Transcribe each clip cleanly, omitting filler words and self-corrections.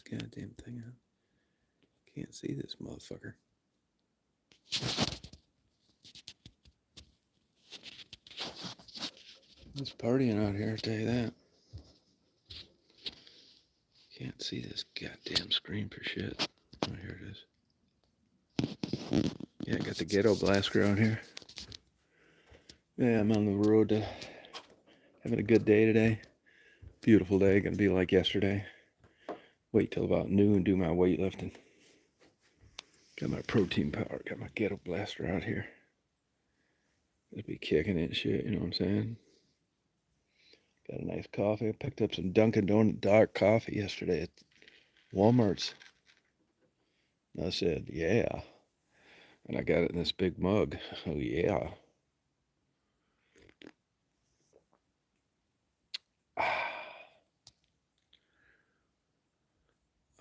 goddamn thing on. Can't see this motherfucker. It's partying out here, I'll tell you that. Can't see this goddamn screen for shit. Oh, here it is. Yeah, I got the ghetto blaster out here. Yeah, I'm on the road to having a good day today. Beautiful day, gonna be like yesterday. Wait till about noon, do my weightlifting. Got my protein powder, got my ghetto blaster out here. Gonna be kicking it and shit, you know what I'm saying? Got a nice coffee. I picked up some Dunkin' Donut dark coffee yesterday at Walmart's. And I said, yeah. And I got it in this big mug. Oh, yeah.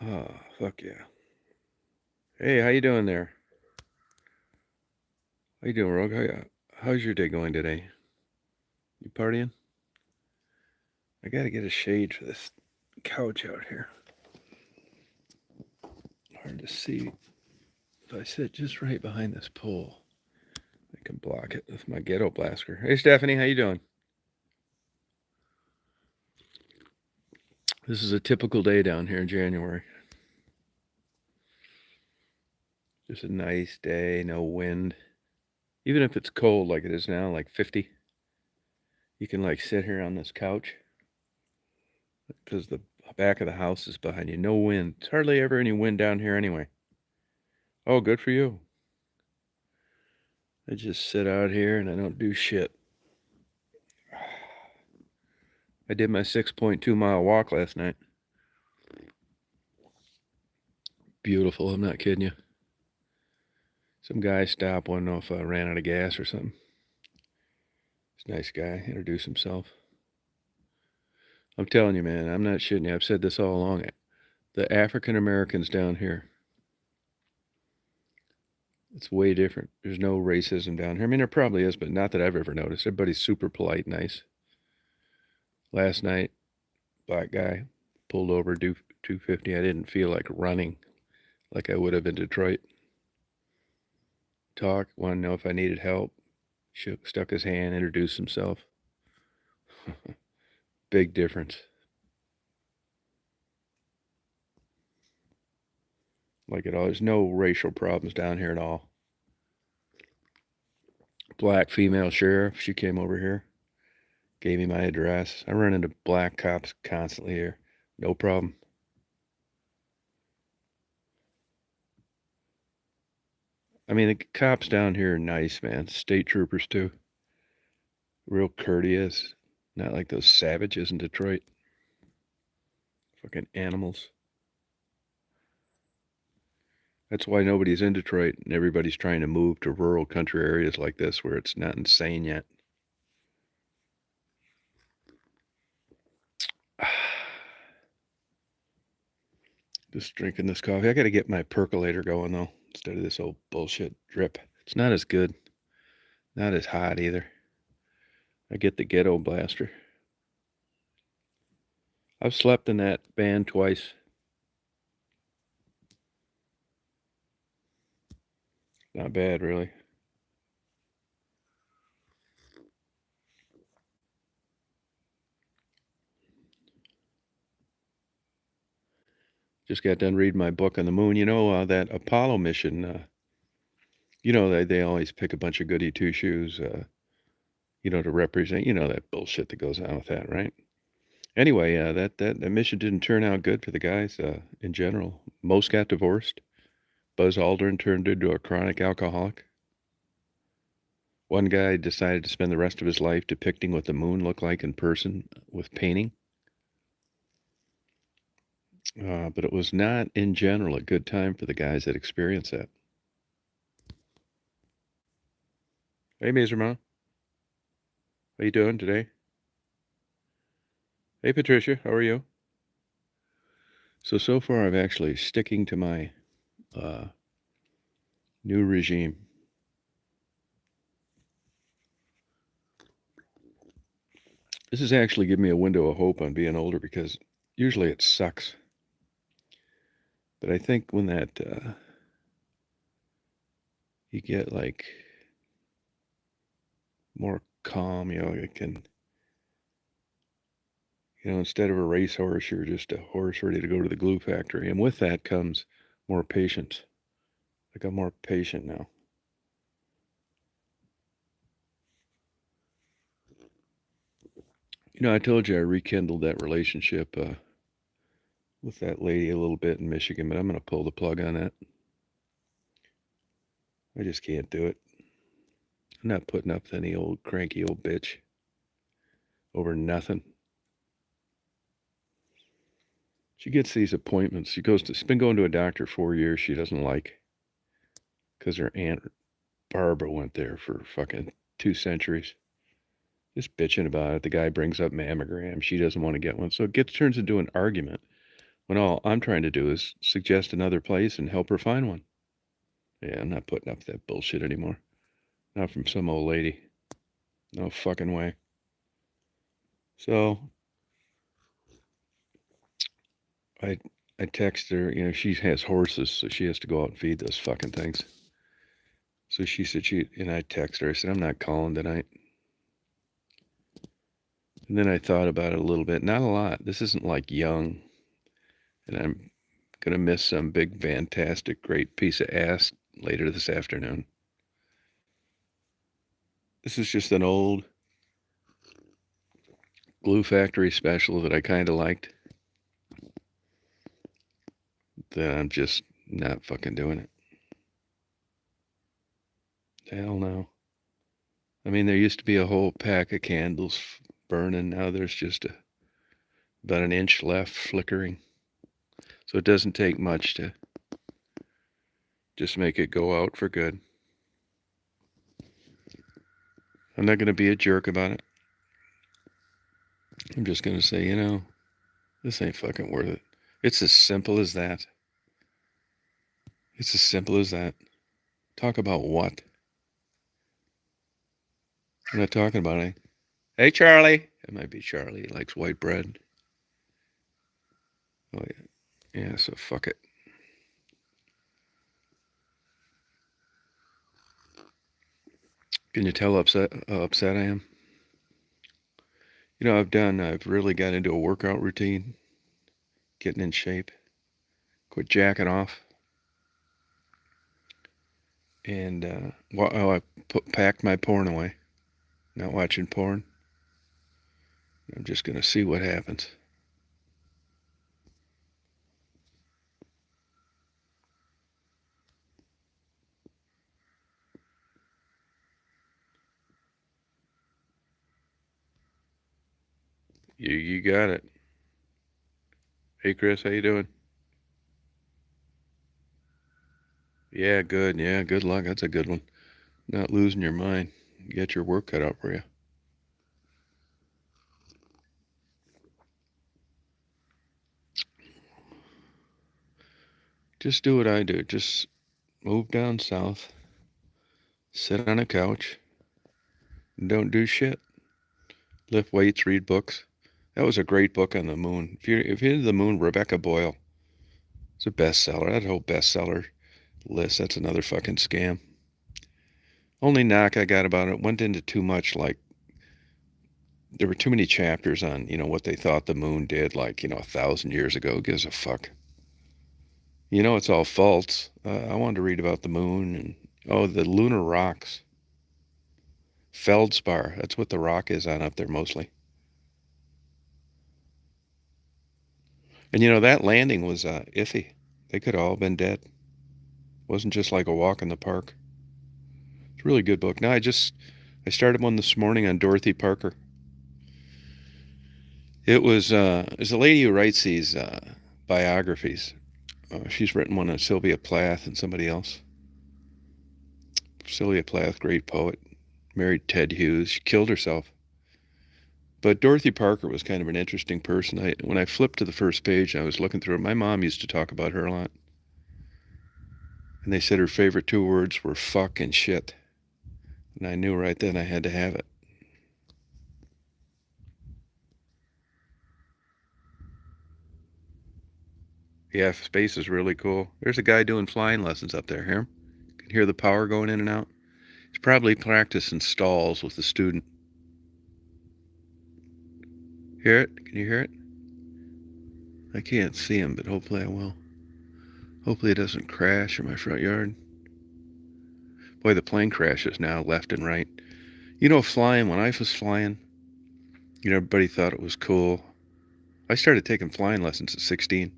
Oh, fuck yeah. Hey, how you doing there? How you doing, Rogue? How's your day going today? You partying? I gotta get a shade for this couch out here. Hard to see. If I sit just right behind this pole, I can block it with my ghetto blaster. Hey, Stephanie, how you doing? This is a typical day down here in January. Just a nice day, no wind. Even if it's cold like it is now, like 50, you can like sit here on this couch because the back of the house is behind you. No wind. It's hardly ever any wind down here anyway. Oh, good for you. I just sit out here and I don't do shit. I did my 6.2 mile walk last night. Beautiful, I'm not kidding you. Some guy stopped, wanted to know if I ran out of gas or something. He's a nice guy, introduced himself. I'm telling you, man, I'm not shitting you. I've said this all along. The African Americans down here, it's way different. There's no racism down here. I mean, there probably is, but not that I've ever noticed. Everybody's super polite, nice. Last night, black guy pulled over 250. I didn't feel like running like I would have in Detroit. Talk, wanted to know if I needed help. Stuck his hand, introduced himself. Big difference. Like at all. There's no racial problems down here at all. Black female sheriff, she came over here, gave me my address. I run into black cops constantly here. No problem. I mean, the cops down here are nice, man. State troopers, too. Real courteous. Not like those savages in Detroit. Fucking animals. That's why nobody's in Detroit and everybody's trying to move to rural country areas like this where it's not insane yet. Just drinking this coffee. I got to get my percolator going, though, instead of this old bullshit drip. It's not as good. Not as hot either. I get the ghetto blaster. I've slept in that van twice. Not bad, really. Just got done reading my book on the moon. You know, that Apollo mission, you know, they always pick a bunch of goody two-shoes, you know, to represent, you know, that bullshit that goes on with that, right? Anyway, that mission didn't turn out good for the guys in general. Most got divorced. Buzz Aldrin turned into a chronic alcoholic. One guy decided to spend the rest of his life depicting what the moon looked like in person with painting. But it was not, in general, a good time for the guys that experienced that. Hey, Mizerma. How you doing today? Hey, Patricia. How are you? So far, I've actually sticking to my new regime. This has actually given me a window of hope on being older because usually it sucks. But I think when that you get like more calm, it can, instead of a racehorse, you're just a horse ready to go to the glue factory. And with that comes more patience. Like I'm more patient now. I told you I rekindled that relationship with that lady a little bit in Michigan, but I'm going to pull the plug on that. I just can't do it. I'm not putting up with any old cranky old bitch over nothing. She gets these appointments. She's been going to a doctor 4 years she doesn't like because her Aunt Barbara went there for fucking 2 centuries. Just bitching about it. The guy brings up mammogram. She doesn't want to get one. So it turns into an argument when all I'm trying to do is suggest another place and help her find one. Yeah, I'm not putting up with that bullshit anymore. Not from some old lady. No fucking way. So I text her, she has horses, so she has to go out and feed those fucking things. So she said and I text her, I said, I'm not calling tonight. And then I thought about it a little bit. Not a lot. This isn't like Young. And I'm going to miss some big, fantastic, great piece of ass later this afternoon. This is just an old Glue Factory special that I kind of liked. That I'm just not fucking doing it. Hell no. I mean, there used to be a whole pack of candles burning. Now there's just about an inch left flickering. So it doesn't take much to just make it go out for good. I'm not going to be a jerk about it. I'm just going to say, this ain't fucking worth it. It's as simple as that. It's as simple as that. Talk about what? I'm not talking about it. Hey, Charlie. It might be Charlie. He likes white bread. Oh, yeah. Yeah, so fuck it. Can you tell how upset I am? I've really got into a workout routine. Getting in shape. Quit jacking off. And, I packed my porn away. Not watching porn. I'm just going to see what happens. You got it. Hey, Chris, how you doing? Yeah, good. Yeah, good luck. That's a good one. Not losing your mind. You got your work cut out for you. Just do what I do. Just move down south. Sit on a couch. And don't do shit. Lift weights, read books. That was a great book on the moon. If you're into the moon, Rebecca Boyle. It's a bestseller. That whole bestseller list, that's another fucking scam. Only knock I got about it, went into too much, like, there were too many chapters on, what they thought the moon did, like, 1,000 years ago. Who gives a fuck? It's all false. I wanted to read about the moon and, the lunar rocks. Feldspar, that's what the rock is on up there mostly. And, that landing was iffy. They could have all been dead. It wasn't just like a walk in the park. It's a really good book. Now I started one this morning on Dorothy Parker. It's a lady who writes these biographies. She's written one on Sylvia Plath and somebody else. Sylvia Plath, great poet, married Ted Hughes. She killed herself. But Dorothy Parker was kind of an interesting person. When I flipped to the first page, I was looking through it. My mom used to talk about her a lot. And they said her favorite 2 words were fuck and shit. And I knew right then I had to have it. Yeah, space is really cool. There's a guy doing flying lessons up there. Hear him? You can hear the power going in and out. He's probably practicing stalls with the student. Hear it? Can you hear it? I can't see him, but hopefully I will. Hopefully it doesn't crash in my front yard. Boy, the plane crashes now left and right. You know, flying, when I was flying, you know, everybody thought it was cool. I started taking flying lessons at 16.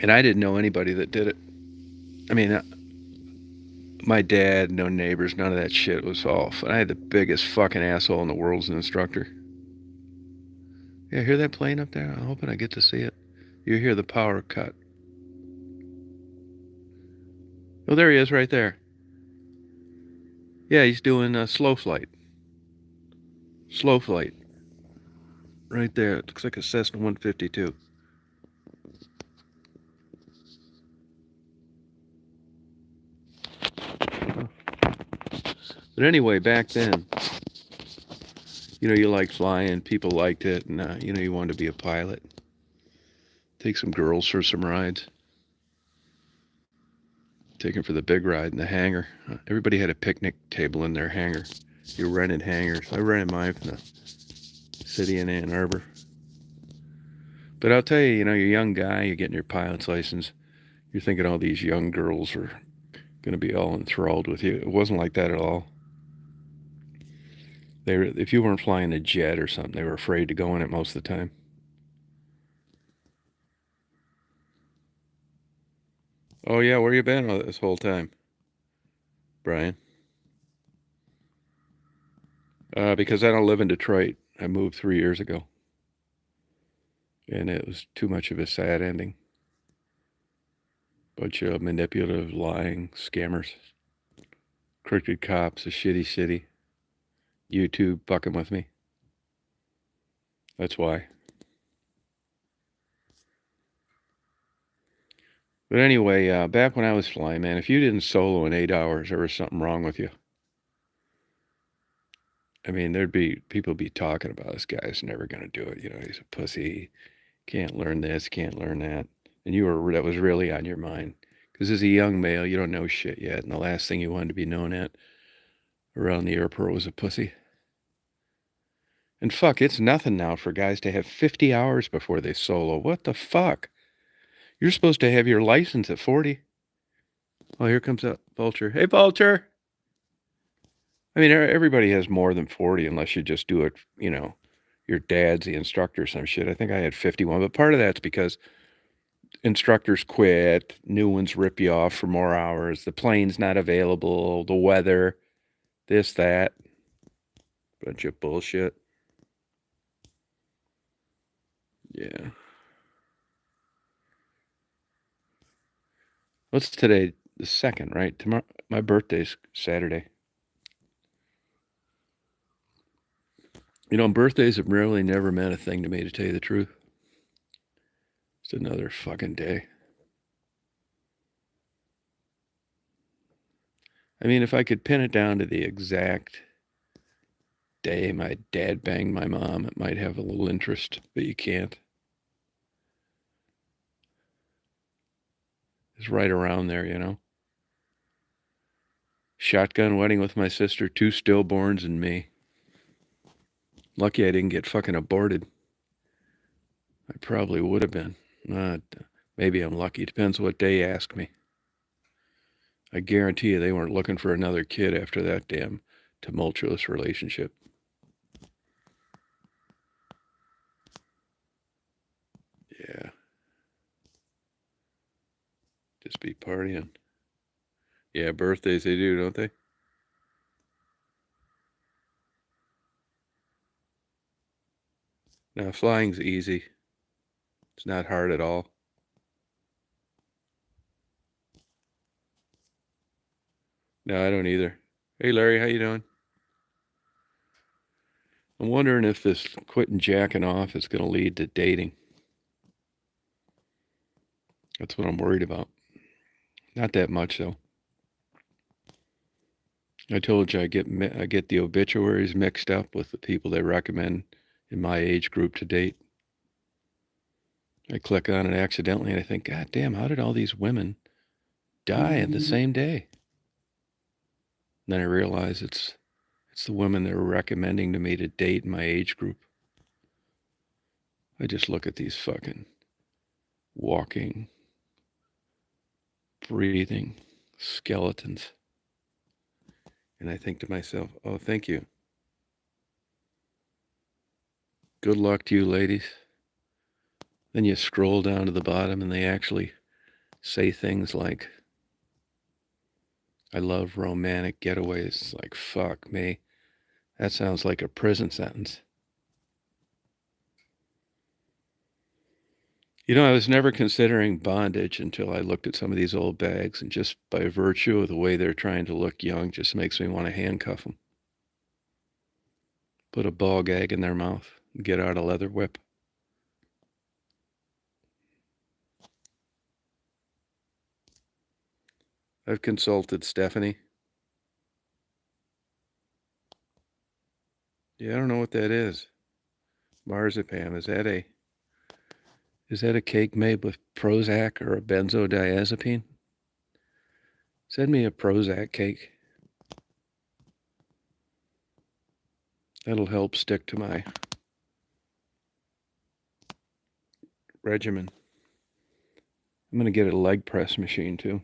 And I didn't know anybody that did it. I mean, my dad, no neighbors, none of that shit was off. I had the biggest fucking asshole in the world as an instructor. Yeah, hear that plane up there? I'm hoping I get to see it. You hear the power cut. Oh, there he is right there. Yeah, he's doing a slow flight. Slow flight. Right there. It looks like a Cessna 152. But anyway, back then, you know, you liked flying. People liked it. And, you know, you wanted to be a pilot. Take some girls for some rides. Take them for the big ride in the hangar. Everybody had a picnic table in their hangar. You rented hangars. I rented mine from the city in Ann Arbor. But I'll tell you, you know, you're a young guy, you're getting your pilot's license. You're thinking all these young girls are going to be all enthralled with you. It wasn't like that at all. If you weren't flying a jet or something, they were afraid to go in it most of the time. Oh, yeah, where you been all this whole time, Brian? Because I don't live in Detroit. I moved 3 years ago. And it was too much of a sad ending. Bunch of manipulative, lying scammers. Crooked cops, a shitty city. YouTube fucking with me. That's why. But anyway, back when I was flying, man, if you didn't solo in 8 hours, there was something wrong with you. I mean, there'd be people be talking about this guy's never going to do it. You know, he's a pussy. Can't learn this, can't learn that. And that was really on your mind. Because as a young male, you don't know shit yet. And the last thing you wanted to be known at around the airport was a pussy. And fuck, it's nothing now for guys to have 50 hours before they solo. What the fuck? You're supposed to have your license at 40. Oh, here comes a Vulture. Hey, Vulture! I mean, everybody has more than 40 unless you just do it, you know, your dad's the instructor or some shit. I think I had 51, but part of that's because instructors quit, new ones rip you off for more hours, the plane's not available, the weather, this, that. Bunch of bullshit. Yeah. What's today? The 2nd, right? Tomorrow, my birthday's Saturday. You know, birthdays have really never meant a thing to me, to tell you the truth. It's another fucking day. I mean, if I could pin it down to the exact day my dad banged my mom, it might have a little interest, but you can't. It's right around there, you know. Shotgun wedding with my sister, 2 stillborns and me. Lucky I didn't get fucking aborted. I probably would have been. Maybe I'm lucky. Depends what day you ask me. I guarantee you they weren't looking for another kid after that damn tumultuous relationship. Yeah. Just be partying. Yeah, birthdays they do, don't they? Now, flying's easy. It's not hard at all. No, I don't either. Hey, Larry, how you doing? I'm wondering if this quitting jacking off is going to lead to dating. That's what I'm worried about. Not that much, though. I told you I get the obituaries mixed up with the people they recommend in my age group to date. I click on it accidentally and I think, God damn, how did all these women die at the same day? And then I realize it's the women they're recommending to me to date in my age group. I just look at these fucking walking, breathing skeletons. And I think to myself, oh, thank you. Good luck to you, ladies. Then you scroll down to the bottom and they actually say things like, I love romantic getaways. Like, fuck me. That sounds like a prison sentence. You know, I was never considering bondage until I looked at some of these old bags, and just by virtue of the way they're trying to look young, just makes me want to handcuff them. Put a ball gag in their mouth and get out a leather whip. I've consulted Stephanie. Yeah, I don't know what that is. Marzipan, is that a cake made with Prozac or a benzodiazepine? Send me a Prozac cake. That'll help stick to my regimen. I'm going to get a leg press machine too.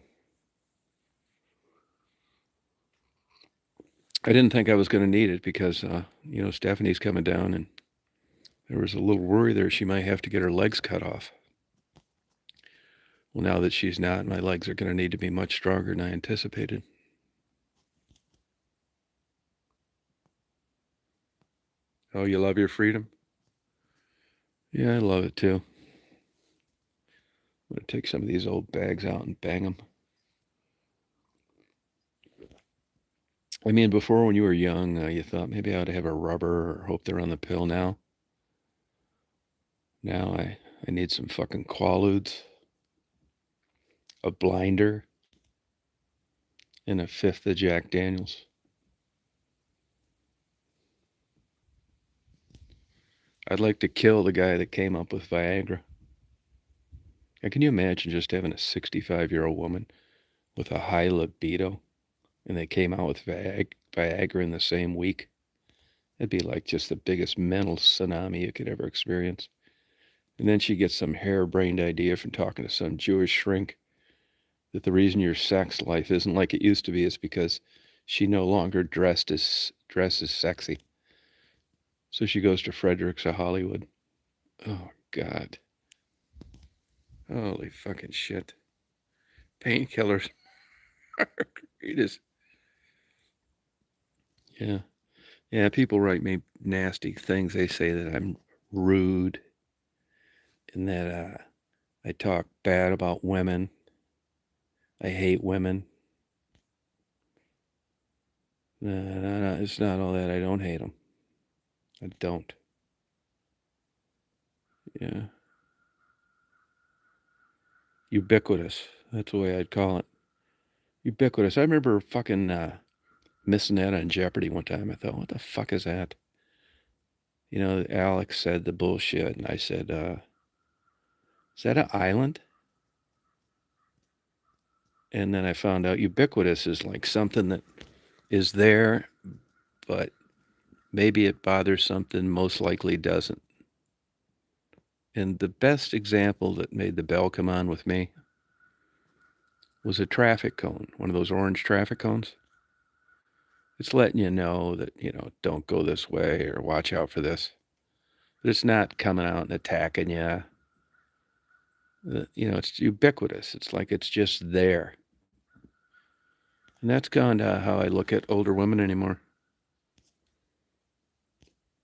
I didn't think I was going to need it because, Stephanie's coming down and there was a little worry there she might have to get her legs cut off. Well, now that she's not, my legs are going to need to be much stronger than I anticipated. Oh, you love your freedom? Yeah, I love it too. I'm going to take some of these old bags out and bang them. I mean, before when you were young, you thought maybe I ought to have a rubber or hope they're on the pill now. Now I need some fucking Quaaludes, a blinder, and a fifth of Jack Daniels. I'd like to kill the guy that came up with Viagra. And can you imagine just having a 65-year-old woman with a high libido and they came out with Viagra in the same week? It'd be like just the biggest mental tsunami you could ever experience. And then she gets some harebrained idea from talking to some Jewish shrink that the reason your sex life isn't like it used to be is because she no longer dresses sexy. So she goes to Fredericks of Hollywood. Oh, God. Holy fucking shit. Painkillers are greatest. Yeah. Yeah, people write me nasty things. They say that I'm rude and that I talk bad about women. I hate women. No, it's not all that. I don't hate them. I don't. Yeah. Ubiquitous. That's the way I'd call it. Ubiquitous. I remember fucking missing that on Jeopardy one time. I thought, what the fuck is that? You know, Alex said the bullshit, and I said, is that an island? And then I found out ubiquitous is like something that is there, but maybe it bothers something, most likely doesn't. And the best example that made the bell come on with me was a traffic cone, one of those orange traffic cones. It's letting you know that, don't go this way or watch out for this. But it's not coming out and attacking you. It's ubiquitous. It's like it's just there. And that's gone to how I look at older women anymore.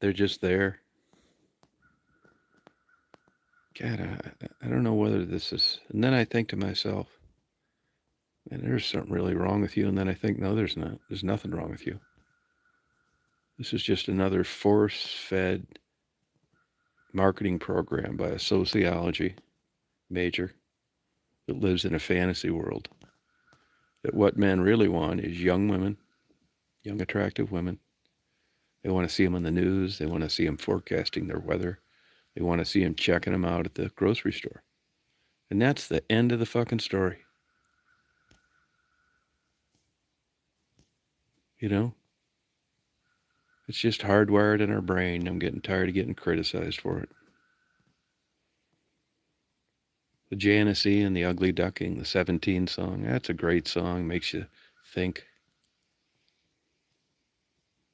They're just there. God, I don't know whether this is... And then I think to myself, man, there's something really wrong with you. And then I think, no, there's not. There's nothing wrong with you. This is just another force-fed marketing program by a sociology major that lives in a fantasy world. That what men really want is young women, young attractive women, They want to see them on the news. They want to see them forecasting their weather. They want to see them checking them out at the grocery store. And that's the end of the fucking story. You know? It's just hardwired in our brain. I'm getting tired of getting criticized for it. The Janissie and the Ugly Duckling, the 17 song, that's a great song. Makes you think.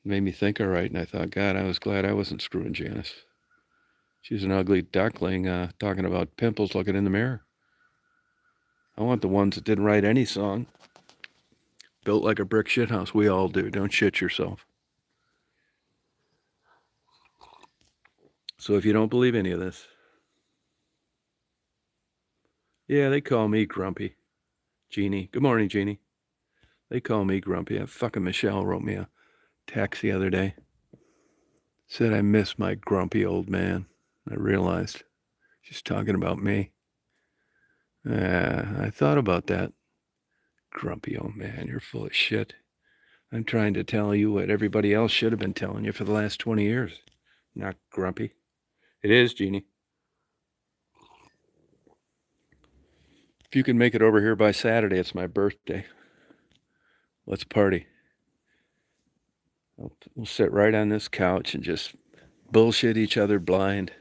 Made me think all right, and I thought, God, I was glad I wasn't screwing Janice. She's an ugly duckling talking about pimples looking in the mirror. I want the ones that didn't write any song. Built like a brick shithouse. We all do. Don't shit yourself. So if you don't believe any of this, yeah, they call me grumpy. Jeannie. Good morning, Jeannie. They call me grumpy. Fucking Michelle wrote me a text the other day. Said I miss my grumpy old man. I realized she's talking about me. I thought about that. Grumpy old man, you're full of shit. I'm trying to tell you what everybody else should have been telling you for the last 20 years. Not grumpy. It is, Jeannie. If you can make it over here by Saturday, it's my birthday. Let's party. We'll sit right on this couch and just bullshit each other blind.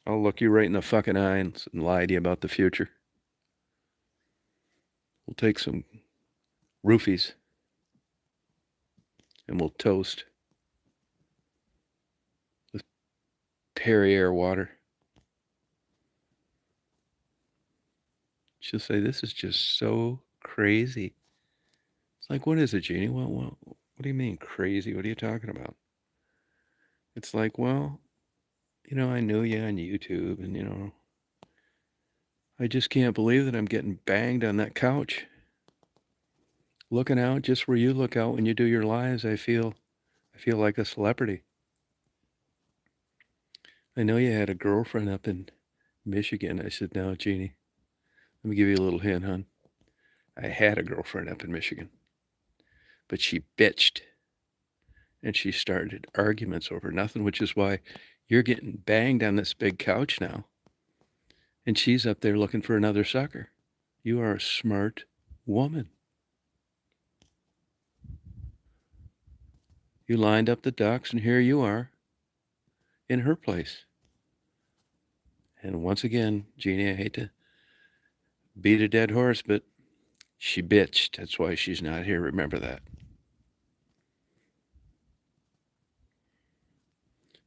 I'll look you right in the fucking eyes and lie to you about the future. We'll take some roofies and we'll toast with Perrier water. She'll say, this is just so crazy. It's like, what is it, Jeannie? Well, what do you mean crazy? What are you talking about? It's like, well, I knew you on YouTube and, I just can't believe that I'm getting banged on that couch. Looking out just where you look out when you do your lives, I feel like a celebrity. I know you had a girlfriend up in Michigan. I said, no, Jeannie, let me give you a little hint, hon. I had a girlfriend up in Michigan, but she bitched. And she started arguments over nothing, which is why you're getting banged on this big couch now. And she's up there looking for another sucker. You are a smart woman. You lined up the ducks, and here you are in her place. And once again, Jeannie, I hate to beat a dead horse, but she bitched. That's why she's not here. Remember that.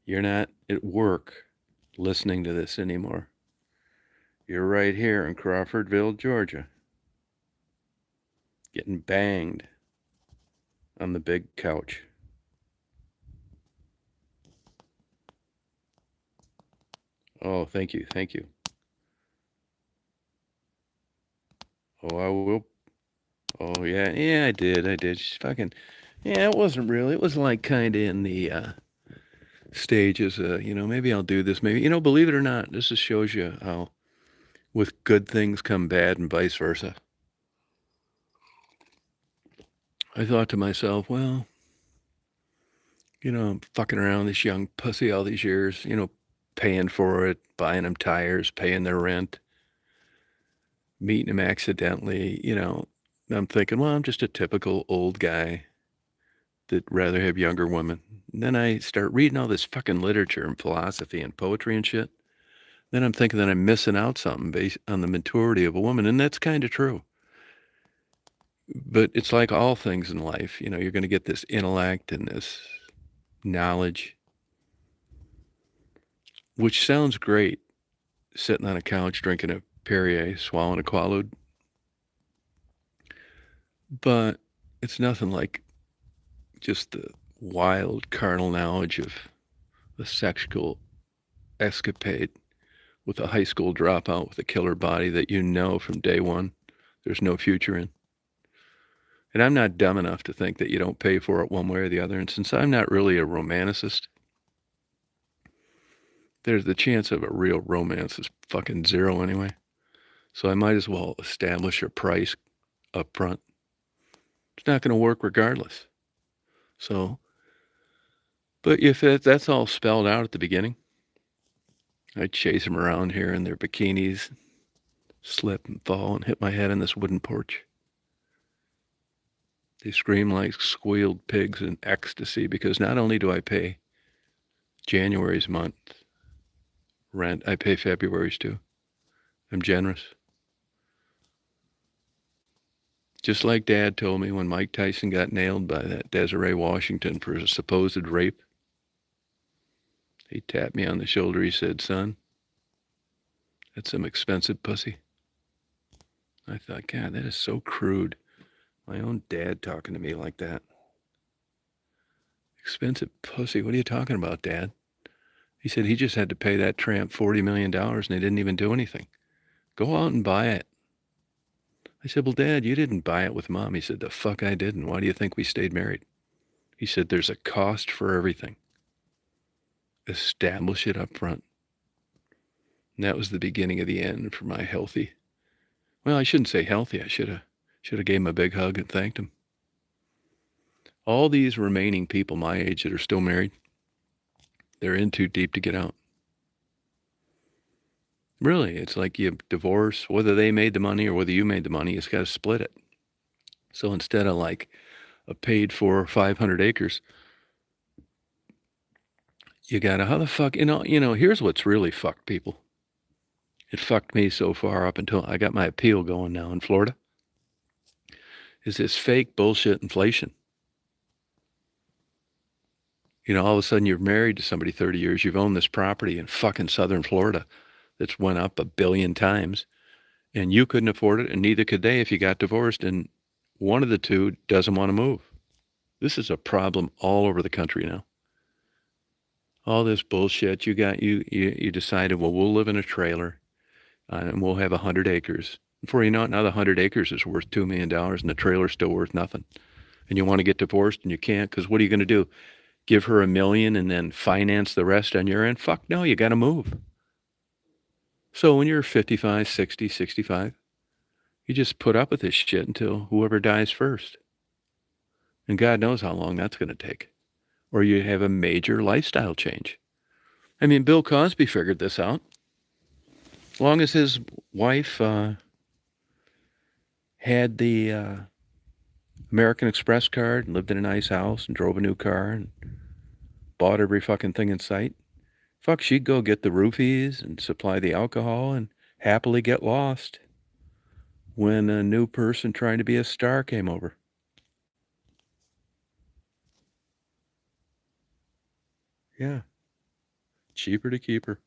You're not at work listening to this anymore. You're right here in Crawfordville, Georgia, getting banged on the big couch. Oh, thank you. Oh, I will. Oh, yeah, I did. She's fucking, yeah, it wasn't really. It was like kind of in the stages. Maybe I'll do this. Maybe, believe it or not, this just shows you how with good things come bad and vice versa. I thought to myself, well, I'm fucking around this young pussy all these years, paying for it, buying them tires, paying their rent, meeting him accidentally, I'm thinking, well, I'm just a typical old guy that'd rather have younger women. And then I start reading all this fucking literature and philosophy and poetry and shit. Then I'm thinking that I'm missing out something based on the maturity of a woman, and that's kind of true. But it's like all things in life, you're going to get this intellect and this knowledge, which sounds great, sitting on a couch drinking a Perrier, swallowing a Quaalude. But it's nothing like just the wild carnal knowledge of the sexual escapade with a high school dropout with a killer body that from day one there's no future in. And I'm not dumb enough to think that you don't pay for it one way or the other. And since I'm not really a romanticist, there's the chance of a real romance is fucking zero anyway. So I might as well establish a price up front. It's not going to work regardless. So But if that's all spelled out at the beginning, I'd chase them around here in their bikinis, slip and fall and hit my head on this wooden porch. They scream like squealed pigs in ecstasy because not only do I pay January's month rent, I pay February's too. I'm generous. Just like Dad told me when Mike Tyson got nailed by that Desiree Washington for a supposed rape. He tapped me on the shoulder. He said, "Son, that's some expensive pussy." I thought, God, that is so crude. My own dad talking to me like that. Expensive pussy? What are you talking about, Dad? He said he just had to pay that tramp $40 million and they didn't even do anything. Go out and buy it. I said, well, Dad, you didn't buy it with Mom. He said, the fuck I didn't. Why do you think we stayed married? He said, there's a cost for everything. Establish it up front. And that was the beginning of the end for my healthy. Well, I shouldn't say healthy. I should have gave him a big hug and thanked him. All these remaining people my age that are still married, they're in too deep to get out. Really, it's like you divorce, whether they made the money or whether you made the money, you just got to split it. So instead of like a paid for 500 acres, you got to, how the fuck, you know, here's what's really fucked people. It fucked me so far up until I got my appeal going now in Florida, is this fake bullshit inflation. You know, all of a sudden you're married to somebody 30 years, you've owned this property in fucking southern Florida that's went up 1 billion times, and you couldn't afford it, and neither could they if you got divorced, and one of the two doesn't want to move. This is a problem all over the country now. All this bullshit, you decided, well, we'll live in a trailer, and we'll have 100 acres. Before you know it, now the 100 acres is worth $2 million, and the trailer's still worth nothing. And you want to get divorced, and you can't, because what are you going to do? Give her $1 million and then finance the rest on your end? Fuck no, you got to move. So when you're 55, 60, 65, you just put up with this shit until whoever dies first. And God knows how long that's going to take. Or you have a major lifestyle change. I mean, Bill Cosby figured this out. As long as his wife had the American Express card and lived in a nice house and drove a new car and bought every fucking thing in sight, fuck, she'd go get the roofies and supply the alcohol and happily get lost when a new person trying to be a star came over. Yeah. Cheaper to keep her.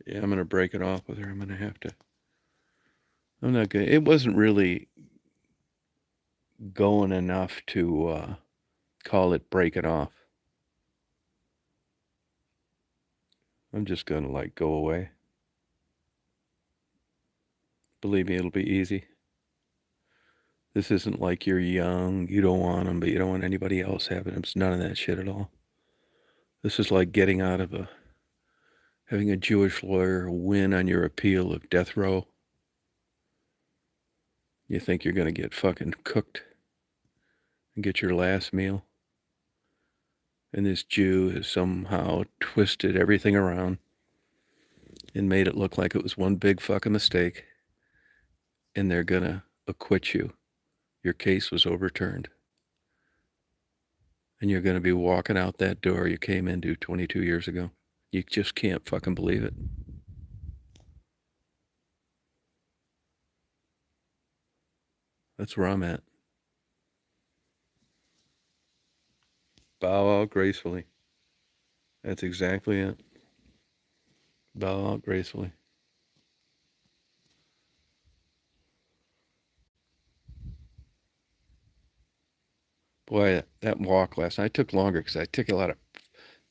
Yeah, I'm going to break it off with her. I'm going to have to. I'm not going to. It wasn't really going enough to call it break it off. I'm just going to like go away. Believe me, it'll be easy. This isn't like you're young, you don't want them, but you don't want anybody else having them. It's none of that shit at all. This is like getting out of having a Jewish lawyer win on your appeal of death row. You think you're going to get fucking cooked and get your last meal. And this Jew has somehow twisted everything around and made it look like it was one big fucking mistake. And they're going to acquit you. Your case was overturned. And you're going to be walking out that door you came into 22 years ago. You just can't fucking believe it. That's where I'm at. Bow out gracefully. That's exactly it. Bow out gracefully. Boy, that walk last night took longer because I took a lot of.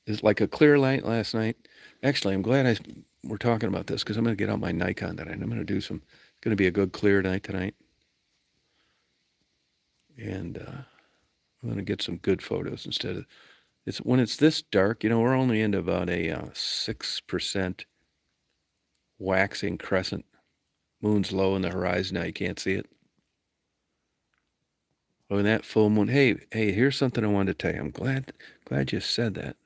It's like a clear light last night. Actually, I'm glad we're talking about this because I'm going to get out my Nikon tonight. I'm going to do some. It's going to be a good clear night tonight, and I'm going to get some good photos instead of. It's when it's this dark. You know, we're only into about a 6% waxing crescent. Moon's low in the horizon now. You can't see it. Oh, and that full moon. Hey, here's something I wanted to tell you. I'm glad Glad you said that.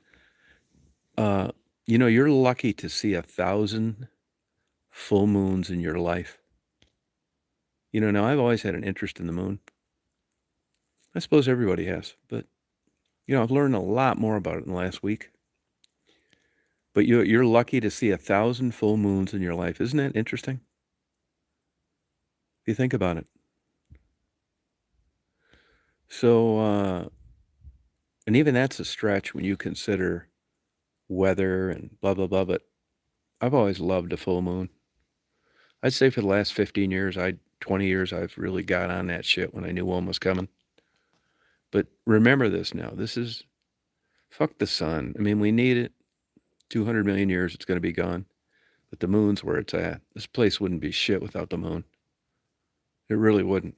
You know, you're lucky to see 1,000 full moons in your life. You know, now I've always had an interest in the moon. I suppose everybody has, but you know, I've learned a lot more about it in the last week. But you're lucky to see 1,000 full moons in your life. Isn't that interesting? If you think about it. So, and even that's a stretch when you consider weather and blah, blah, blah. But I've always loved a full moon. I'd say for the last 15 years, 20 years, I've really got on that shit when I knew one was coming. But remember this now. This is, fuck the sun. I mean, we need it. 200 million years, it's going to be gone. But the moon's where it's at. This place wouldn't be shit without the moon. It really wouldn't.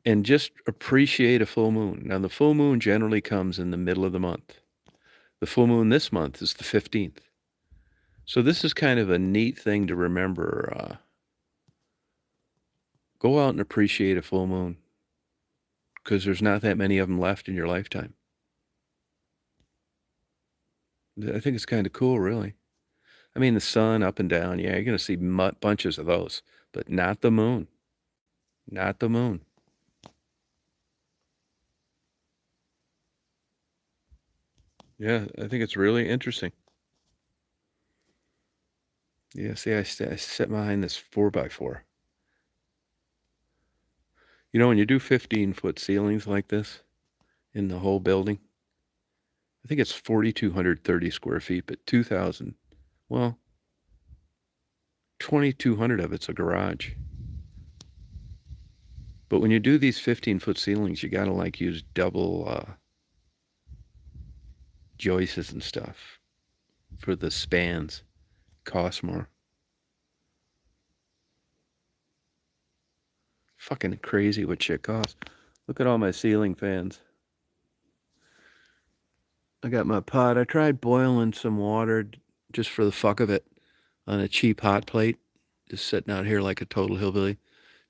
And just appreciate a full moon. Now, the full moon generally comes in the middle of the month. The full moon this month is the 15th. So this is kind of a neat thing to remember. Go out and appreciate a full moon, because there's not that many of them left in your lifetime. I think it's kind of cool, really. I mean, the sun up and down, yeah, you're going to see bunches of those, but not the moon. Not the moon. Yeah, I think it's really interesting. Yeah, see, I sit behind this 4x4. You know, when you do 15-foot ceilings like this in the whole building, I think it's 4,230 square feet, but 2,000, well, 2,200 of it's a garage. But when you do these 15-foot ceilings, you got to like use double joists and stuff for the spans. Cost more. Fucking crazy what shit costs. Look at all my ceiling fans. I got my pot. I tried boiling some water just for the fuck of it on a cheap hot plate. Just sitting out here like a total hillbilly.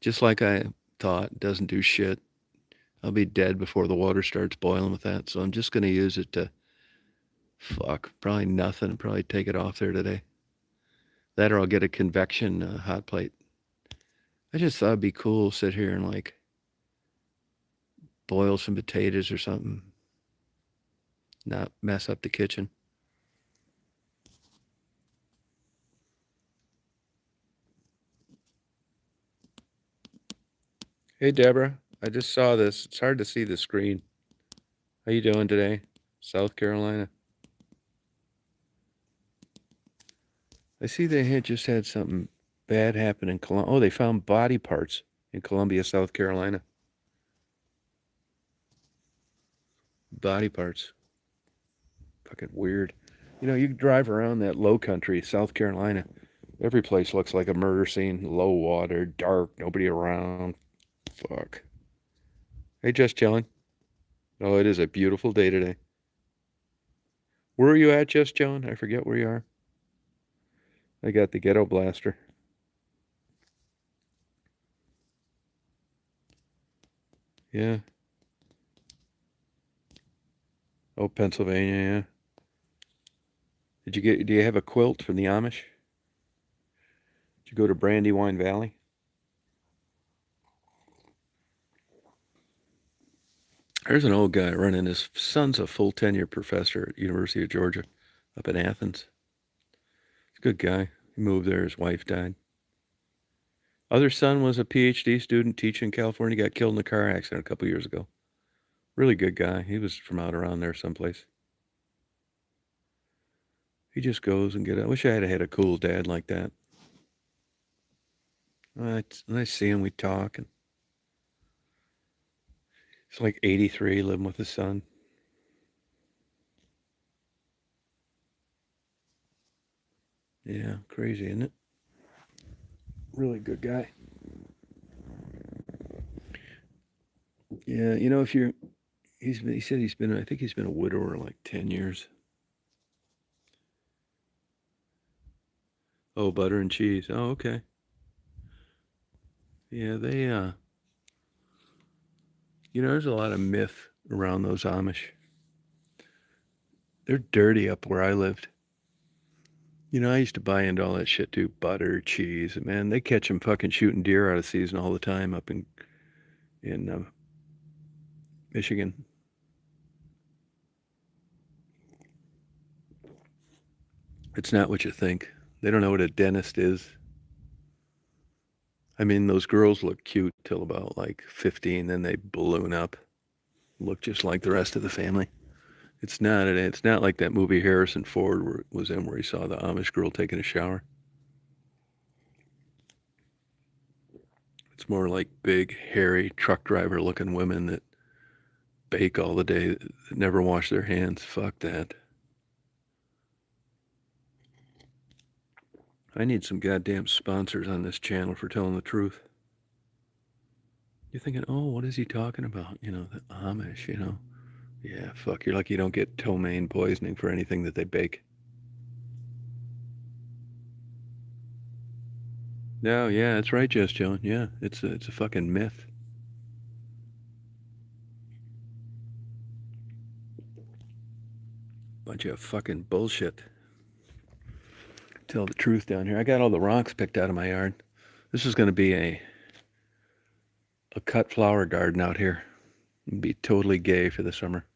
Just like I thought. Doesn't do shit. I'll be dead before the water starts boiling with that. So I'm just going to use it to, probably nothing. Probably take it off there today. That or I'll get a convection hot plate. I just thought it'd be cool to sit here and like boil some potatoes or something. Not mess up the kitchen. Hey, Deborah. I just saw this. It's hard to see the screen. How you doing today? South Carolina. I see they just had something bad happen in Columbia. Oh, they found body parts in Columbia, South Carolina. Body parts. Fucking weird. You know, you drive around that low country, South Carolina. Every place looks like a murder scene. Low water, dark, nobody around. Fuck. Hey, just chilling. Oh, it is a beautiful day today. Where are you at, just chilling? I forget where you are. I got the ghetto blaster. Yeah. Oh, Pennsylvania, yeah. Do you have a quilt from the Amish? Did you go to Brandywine Valley? There's an old guy running. His son's a full tenure professor at University of Georgia up in Athens. He's a good guy. He moved there. His wife died. Other son was a PhD student teaching in California. Got killed in a car accident a couple years ago. Really good guy. He was from out around there someplace. He just goes and I wish I had a cool dad like that. When I see him, we talk. And he's like 83, living with his son. Yeah, crazy, isn't it? Really good guy. Yeah, you know, he said I think he's been a widower like 10 years. Oh, butter and cheese. Oh, okay. Yeah, you know, there's a lot of myth around those Amish. They're dirty up where I lived. You know, I used to buy into all that shit too. Butter, cheese. Man, they catch them fucking shooting deer out of season all the time up in Michigan. It's not what you think. They don't know what a dentist is. I mean, those girls look cute till about like 15, then they balloon up, look just like the rest of the family. It's not like that movie Harrison Ford was in where he saw the Amish girl taking a shower. It's more like big, hairy truck driver looking women that bake all the day, that never wash their hands. Fuck that. I need some goddamn sponsors on this channel for telling the truth. You're thinking, oh, what is he talking about? You know, the Amish, you know. Yeah, fuck, you're lucky you don't get ptomaine poisoning for anything that they bake. No, yeah, that's right, Jess Joan. Yeah, it's a fucking myth. Bunch of fucking bullshit. Tell the truth down here. I got all the rocks picked out of my yard. This is going to be a cut flower garden out here. It'll be totally gay for the summer.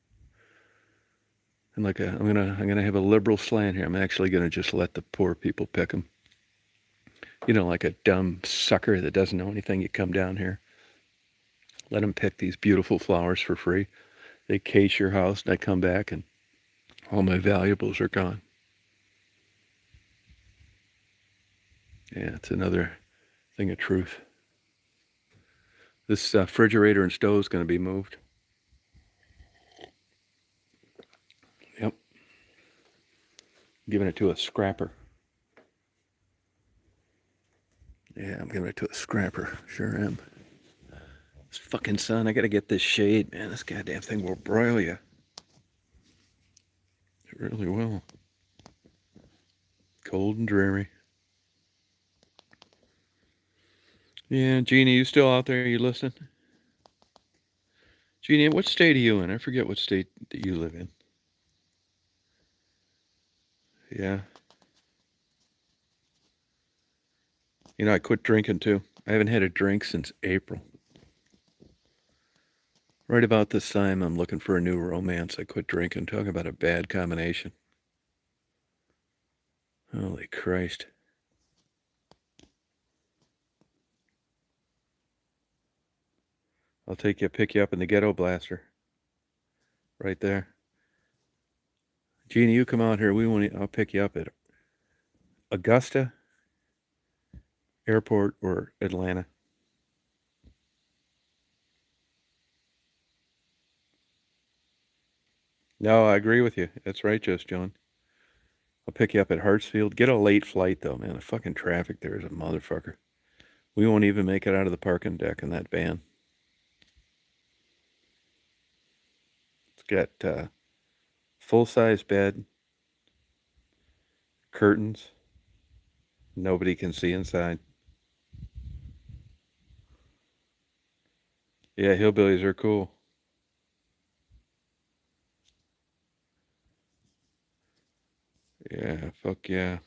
And like I'm gonna have a liberal slant here. I'm actually gonna just let the poor people pick them. You know, like a dumb sucker that doesn't know anything. You come down here, let them pick these beautiful flowers for free. They case your house, and I come back, and all my valuables are gone. Yeah, it's another thing of truth. This refrigerator and stove is going to be moved. Yep. Giving it to a scrapper. Yeah, I'm giving it to a scrapper. Sure am. This fucking sun, I gotta get this shade, man. This goddamn thing will broil you. It really will. Cold and dreary. Yeah, Jeannie, you still out there? You listening? Jeannie, what state are you in? I forget what state that you live in. Yeah. You know, I quit drinking too. I haven't had a drink since April. Right about this time, I'm looking for a new romance. I quit drinking. Talk about a bad combination. Holy Christ. I'll pick you up in the ghetto blaster. Right there. Jeannie, you come out here. I'll pick you up at Augusta Airport or Atlanta. No, I agree with you. That's right, Just John. I'll pick you up at Hartsfield. Get a late flight though, man. The fucking traffic there is a motherfucker. We won't even make it out of the parking deck in that van. It's got full-size bed, curtains. Nobody can see inside. Yeah, hillbillies are cool. Yeah, fuck yeah.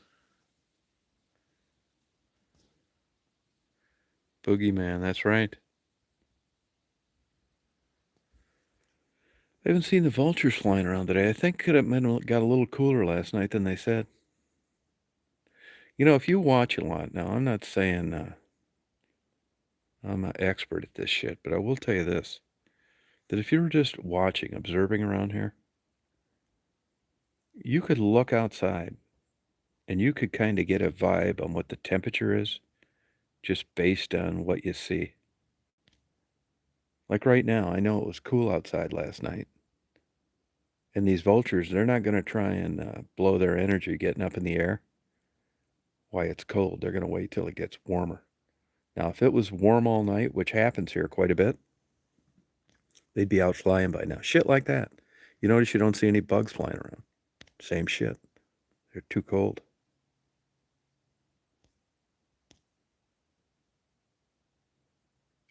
Boogeyman, that's right. I haven't seen the vultures flying around today. I think it got a little cooler last night than they said. You know, if you watch a lot, now I'm not saying I'm an expert at this shit, but I will tell you this, that if you were just watching, observing around here, you could look outside and you could kind of get a vibe on what the temperature is just based on what you see. Like right now, I know it was cool outside last night. And these vultures, they're not going to try and blow their energy getting up in the air while it's cold. They're going to wait till it gets warmer. Now, if it was warm all night, which happens here quite a bit, they'd be out flying by now. Shit like that. You notice you don't see any bugs flying around. Same shit. They're too cold.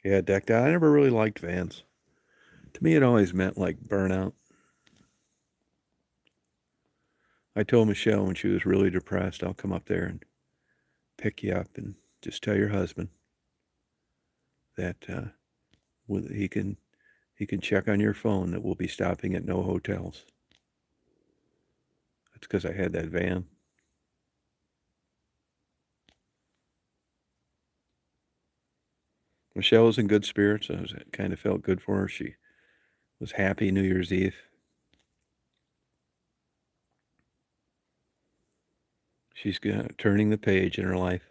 Yeah, decked out. I never really liked vans. To me, it always meant like burnout. I told Michelle when she was really depressed, I'll come up there and pick you up and just tell your husband that he can check on your phone that we'll be stopping at no hotels. That's because I had that van. Michelle was in good spirits. It kind of felt good for her. She was happy New Year's Eve. She's turning the page in her life.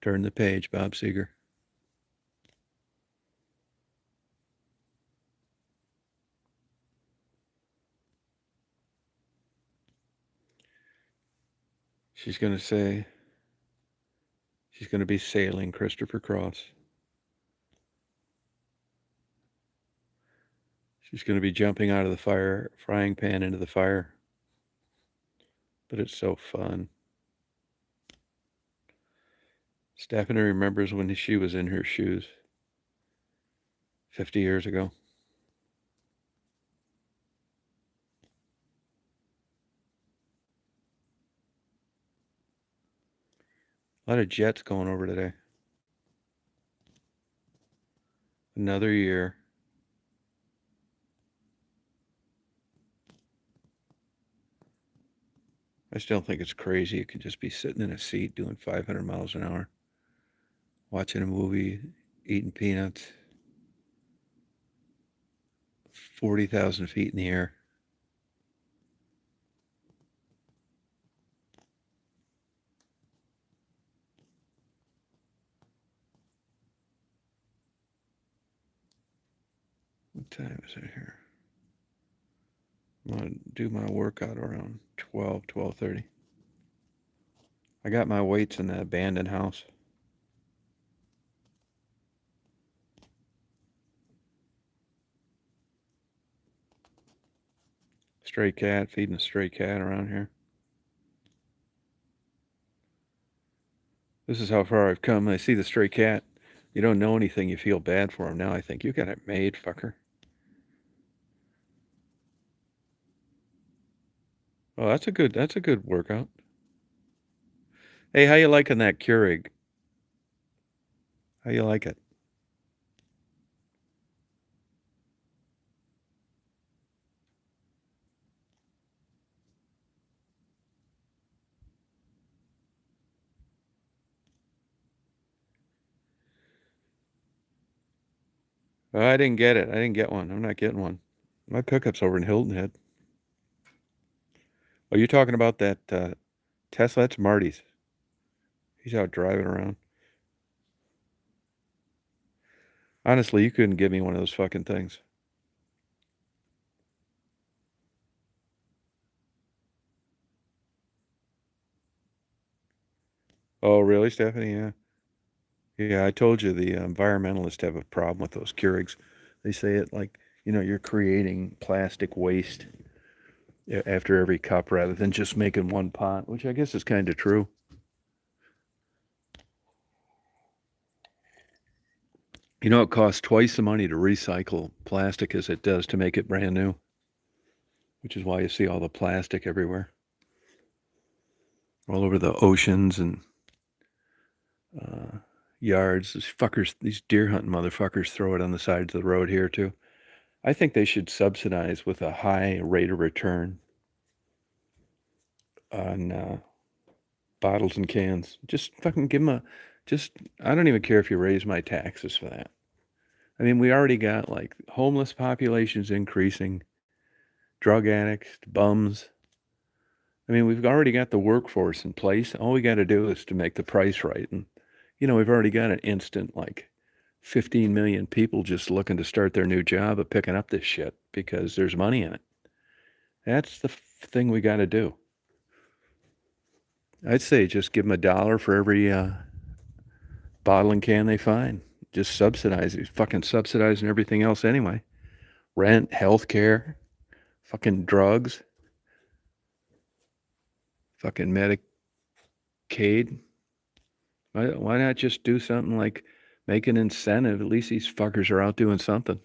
Turn the page, Bob Seger. She's going to say, she's going to be sailing Christopher Cross. She's going to be jumping out of the frying pan into the fire. But it's so fun. Stephanie remembers when she was in her shoes 50 years ago. A lot of jets going over today. Another year. I still think it's crazy. You could just be sitting in a seat doing 500 miles an hour, watching a movie, eating peanuts, 40,000 feet in the air. What time is it here? I'm going to do my workout around 12:30. I got my weights in the abandoned house. Stray cat, feeding a stray cat around here. This is how far I've come. I see the stray cat. You don't know anything. You feel bad for him. Now I think, you got it made, fucker. Oh, that's a good workout. Hey, how you liking that Keurig? How you like it? Oh, I didn't get it. I didn't get one. I'm not getting one. My pickup's over in Hilton Head. Oh, you're talking about that Tesla? That's Marty's. He's out driving around. Honestly, you couldn't give me one of those fucking things. Oh, really, Stephanie? Yeah. Yeah, I told you the environmentalists have a problem with those Keurigs. They say it like, you're creating plastic waste after every cup rather than just making one pot, which I guess is kind of true. It costs twice the money to recycle plastic as it does to make it brand new, which is why you see all the plastic everywhere, all over the oceans and yards. These deer hunting motherfuckers throw it on the sides of the road here too. I think they should subsidize with a high rate of return on bottles and cans. Just fucking give them I don't even care if you raise my taxes for that. I mean, we already got like homeless populations increasing, drug addicts, bums. I mean, we've already got the workforce in place. All we got to do is to make the price right. And, we've already got an instant, like 15 million people just looking to start their new job of picking up this shit because there's money in it. That's the thing we got to do. I'd say just give them $1 for every bottle and can they find. Just subsidize it. Fucking subsidizing everything else anyway. Rent, healthcare, fucking drugs, fucking Medicaid. Why not just do something like make an incentive? At least these fuckers are out doing something.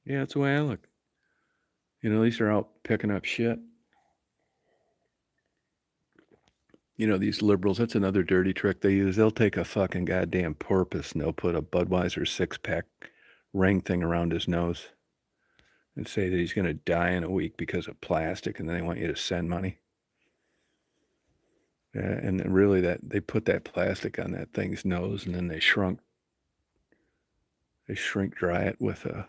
Yeah, that's the way I look. You know, at least they're out picking up shit. You know, these liberals, that's another dirty trick they use. They'll take a fucking goddamn porpoise and they'll put a Budweiser six-pack ring thing around his nose and say that he's going to die in a week because of plastic, and then they want you to send money. And then really that they put that plastic on that thing's nose, and then they shrink dry it with a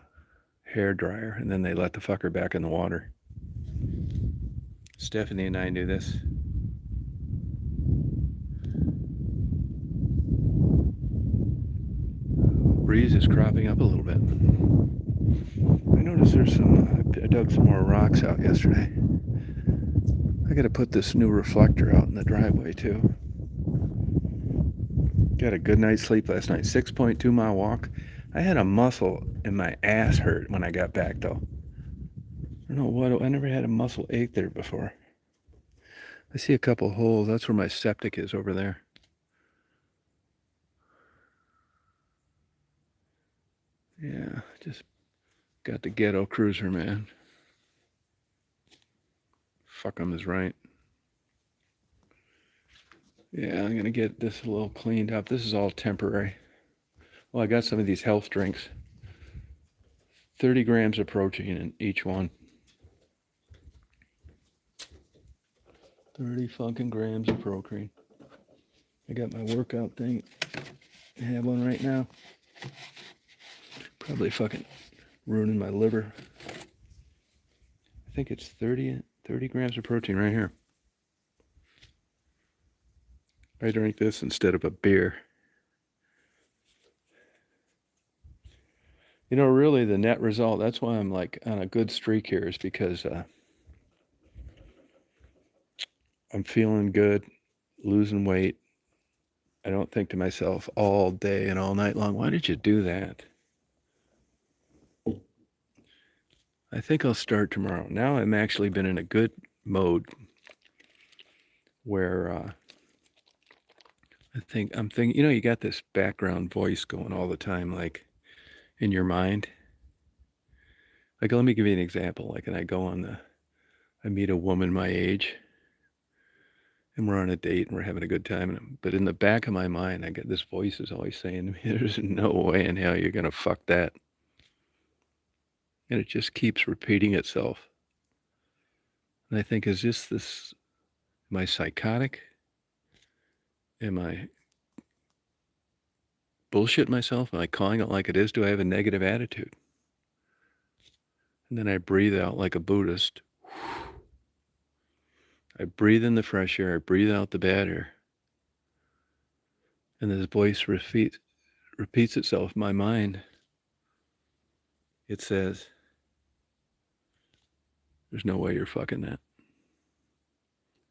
hair dryer, and then they let the fucker back in the water. Stephanie and I knew this. Breeze is cropping up a little bit. I noticed there's I dug some more rocks out yesterday. I got to put this new reflector out in the driveway too. Got a good night's sleep last night. 6.2 mile walk. I had a muscle in my ass hurt when I got back though. I don't know what, I never had a muscle ache there before. I see a couple holes. That's where my septic is over there. Yeah, just got the ghetto cruiser, man. Fuck 'em is right. Yeah, I'm gonna get this a little cleaned up. This is all temporary. Well, I got some of these health drinks. 30 grams of protein in each one. 30 fucking grams of protein. I got my workout thing. I have one right now. Probably fucking ruining my liver. I think it's 30 grams of protein right here. I drink this instead of a beer. You know, really the net result, that's why I'm like on a good streak here, is because I'm feeling good, losing weight. I don't think to myself all day and all night long, why did you do that? I think I'll start tomorrow. Now I'm actually been in a good mode where I'm thinking, you know, you got this background voice going all the time, like in your mind. Like, let me give you an example. Like, and I meet a woman my age, and we're on a date and we're having a good time. But in the back of my mind, I get this voice is always saying to me, there's no way in hell you're going to fuck that. And it just keeps repeating itself. And I think, am I psychotic? Am I bullshit myself? Am I calling it like it is? Do I have a negative attitude? And then I breathe out like a Buddhist. I breathe in the fresh air. I breathe out the bad air. And this voice repeats itself in my mind. It says, there's no way you're fucking that.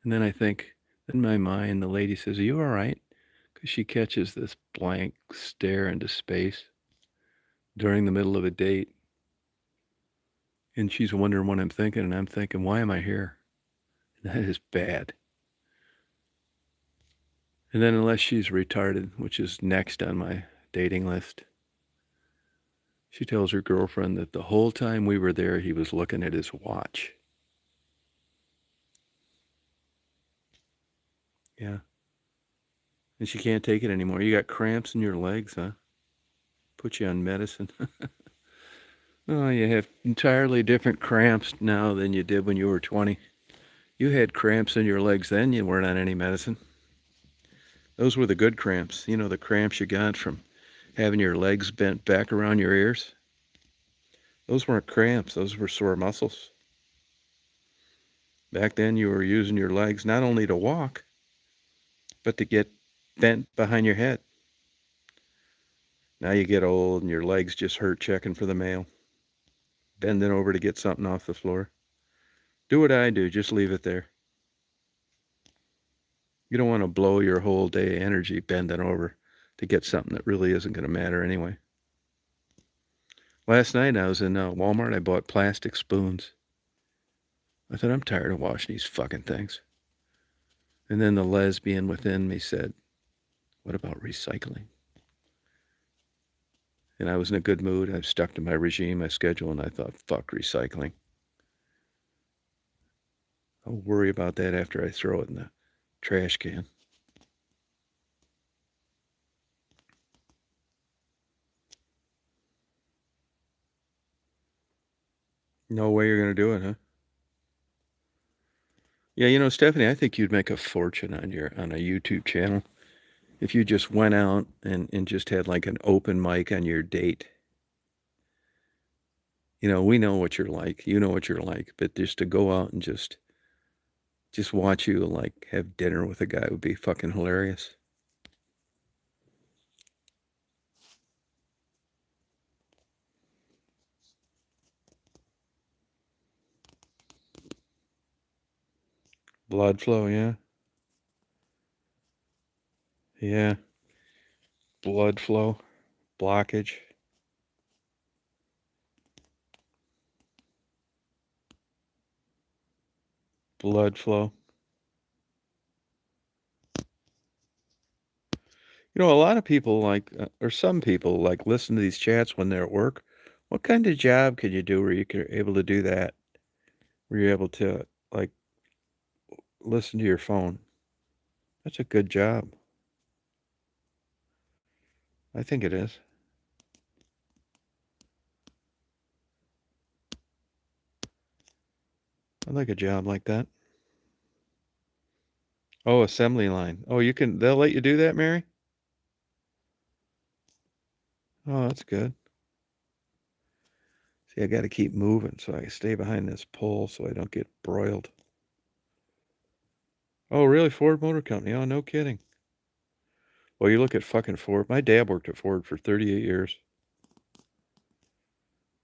And then I think, in my mind, the lady says, are you all right? Because she catches this blank stare into space during the middle of a date. And she's wondering what I'm thinking, and I'm thinking, why am I here? And that is bad. And then unless she's retarded, which is next on my dating list, she tells her girlfriend that the whole time we were there, he was looking at his watch. Yeah. And she can't take it anymore. You got cramps in your legs, huh? Put you on medicine. Oh, you have entirely different cramps now than you did when you were 20. You had cramps in your legs then, you weren't on any medicine. Those were the good cramps. You know, the cramps you got from having your legs bent back around your ears. Those weren't cramps, those were sore muscles. Back then you were using your legs not only to walk, but to get bent behind your head. Now you get old and your legs just hurt checking for the mail, bending over to get something off the floor. Do what I do, just leave it there. You don't want to blow your whole day energy bending over to get something that really isn't going to matter anyway. Last night I was in Walmart. I bought plastic spoons. I thought, I'm tired of washing these fucking things. And then the lesbian within me said, what about recycling? And I was in a good mood. I stuck to my regime, my schedule, and I thought, fuck recycling. I'll worry about that after I throw it in the trash can. No way you're going to do it, huh? Yeah, you know, Stephanie, I think you'd make a fortune on a YouTube channel if you just went out and just had like an open mic on your date. You know, we know what you're like. You know what you're like, but just to go out and just watch you like have dinner with a guy would be fucking hilarious. Blood flow, yeah. Yeah. Blood flow, blockage. Blood flow. You know, a lot of people like, or some people like listen to these chats when they're at work. What kind of job could you do where you're able to do that? Where you're able to like listen to your phone? That's a good job. I think it is. I like a job like that. Oh, assembly line. Oh, they'll let you do that, Mary? Oh, that's good. See, I got to keep moving so I stay behind this pole so I don't get broiled. Oh, really? Ford Motor Company. Oh, no kidding. Well, you look at fucking Ford. My dad worked at Ford for 38 years.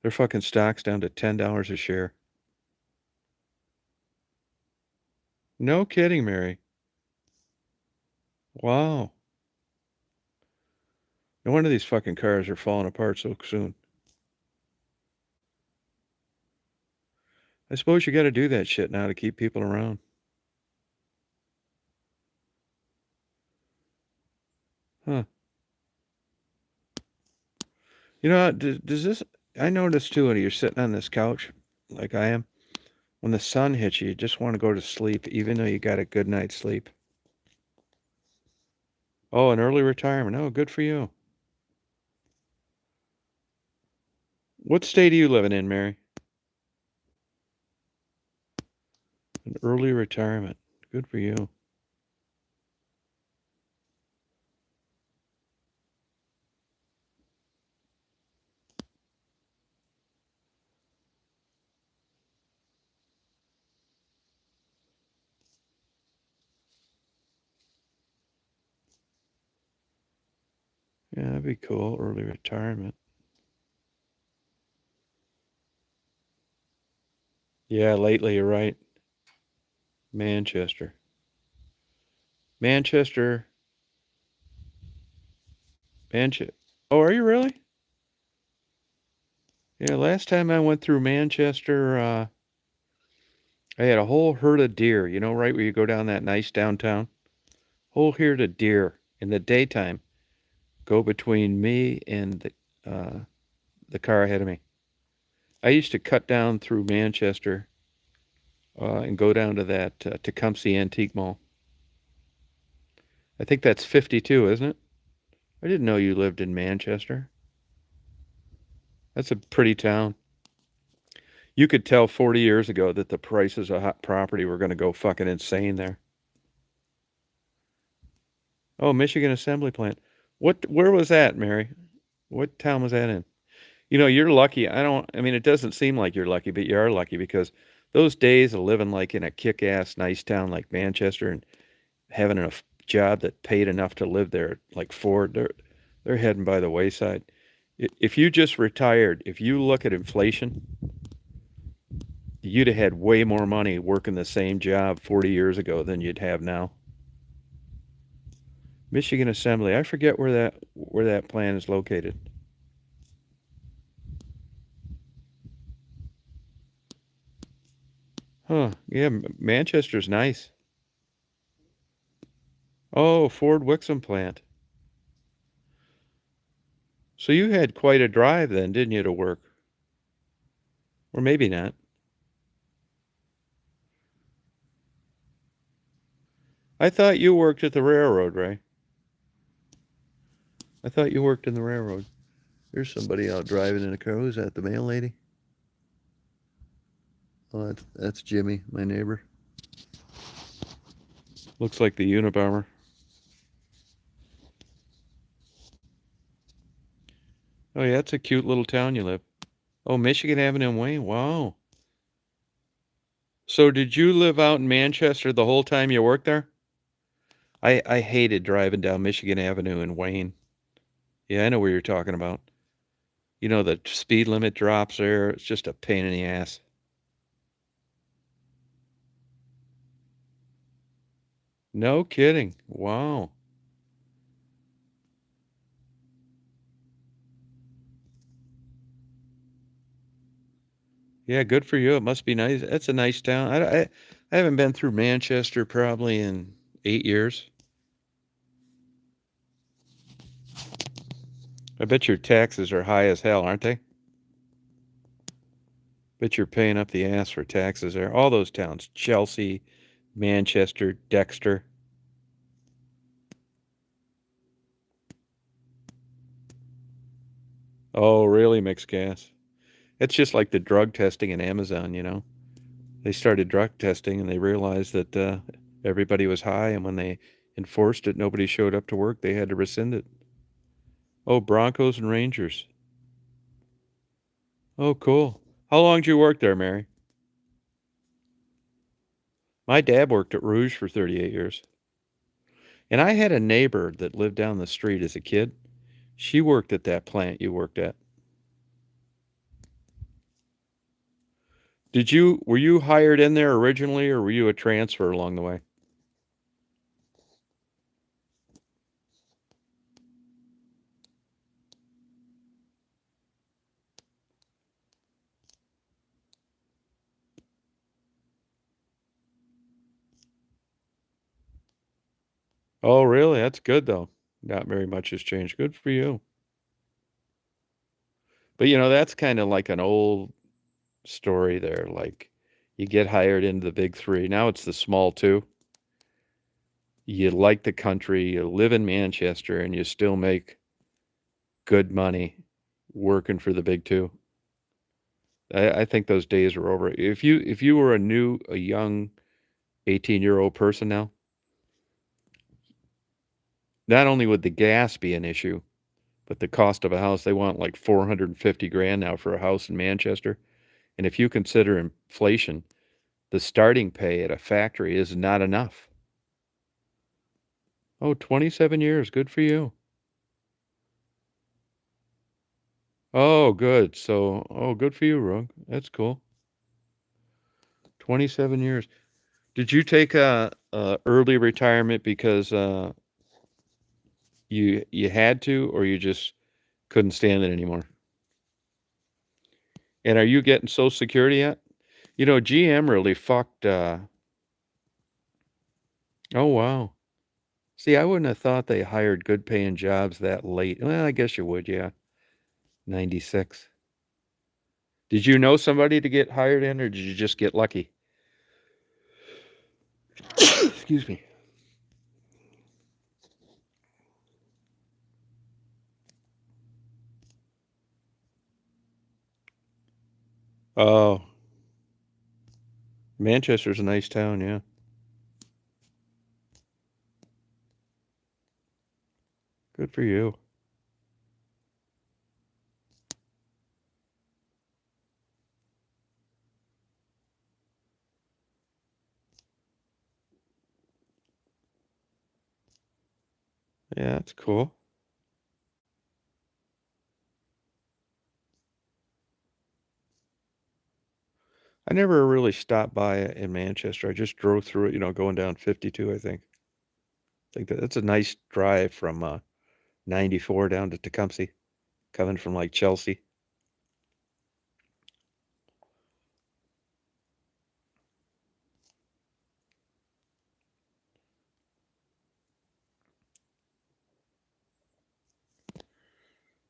Their fucking stock's down to $10 a share. No kidding, Mary. Wow. No wonder these fucking cars are falling apart so soon. I suppose you got to do that shit now to keep people around. Huh. You know, does this... I noticed too when you're sitting on this couch, like I am, when the sun hits you, you just want to go to sleep, even though you got a good night's sleep. Oh, an early retirement. Oh, good for you. What state are you living in, Mary? An early retirement. Good for you. Yeah, that'd be cool. Early retirement. Yeah, lately you're right. Manchester. Manchester. Manchester. Oh, are you really? Yeah, last time I went through Manchester, I had a whole herd of deer, you know, right where you go down that nice downtown? Whole herd of deer in the daytime go between me and the car ahead of me. I used to cut down through Manchester and go down to that Tecumseh Antique Mall. I think that's 52, isn't it? I didn't know you lived in Manchester. That's a pretty town. You could tell 40 years ago that the prices of hot property were going to go fucking insane there. Oh, Michigan Assembly Plant. Where was that, Mary? What town was that in? You know, you're lucky. I mean, it doesn't seem like you're lucky, but you are lucky because those days of living like in a kick-ass nice town like Manchester and having a job that paid enough to live there, like Ford, they're heading by the wayside. If you just retired, if you look at inflation, you'd have had way more money working the same job 40 years ago than you'd have now. Michigan Assembly. I forget where that plant is located. Huh. Yeah, Manchester's nice. Oh, Ford Wixom plant. So you had quite a drive then, didn't you, to work? Or maybe not. I thought you worked at the railroad, Ray. I thought you worked in the railroad. There's somebody out driving in a car. Who's that? The mail lady? Oh, that's Jimmy, my neighbor. Looks like the Unabomber. Oh yeah, it's a cute little town you live. Oh, Michigan Avenue in Wayne. Wow. So did you live out in Manchester the whole time you worked there? I hated driving down Michigan Avenue in Wayne. Yeah, I know where you're talking about. You know, the speed limit drops there. It's just a pain in the ass. No kidding. Wow. Yeah, good for you. It must be nice. That's a nice town. I haven't been through Manchester probably in 8 years. I bet your taxes are high as hell, aren't they? Bet you're paying up the ass for taxes there. All those towns, Chelsea, Manchester, Dexter. Oh, really, mixed gas. It's just like the drug testing in Amazon, you know. They started drug testing and they realized that everybody was high, and when they enforced it, nobody showed up to work. They had to rescind it. Oh, Broncos and Rangers. Oh, cool. How long did you work there, Mary? My dad worked at Rouge for 38 years. And I had a neighbor that lived down the street as a kid. She worked at that plant you worked at. Were you hired in there originally, or were you a transfer along the way? Oh, really? That's good though. Not very much has changed. Good for you. But you know, that's kind of like an old story there. Like you get hired into the big three. Now it's the small two. You like the country, you live in Manchester, and you still make good money working for the big two. I think those days are over. If you were a young 18-year-old person now, not only would the gas be an issue, but the cost of a house, they want like 450 grand now for a house in Manchester. And if you consider inflation, the starting pay at a factory is not enough. Oh, 27 years. Good for you. Oh, good. So, oh, good for you, Rug. That's cool. 27 years. Did you take a early retirement because you had to, or you just couldn't stand it anymore? And are you getting Social Security yet? You know, GM really fucked. Oh wow. See, I wouldn't have thought they hired good paying jobs that late. Well, I guess you would, yeah. 96. Did you know somebody to get hired in, or did you just get lucky? Excuse me. Oh, Manchester's a nice town, yeah. Good for you. Yeah, that's cool. I never really stopped by it in Manchester. I just drove through it, you know, going down 52, I think. I think that's a nice drive from 94 down to Tecumseh, coming from like Chelsea.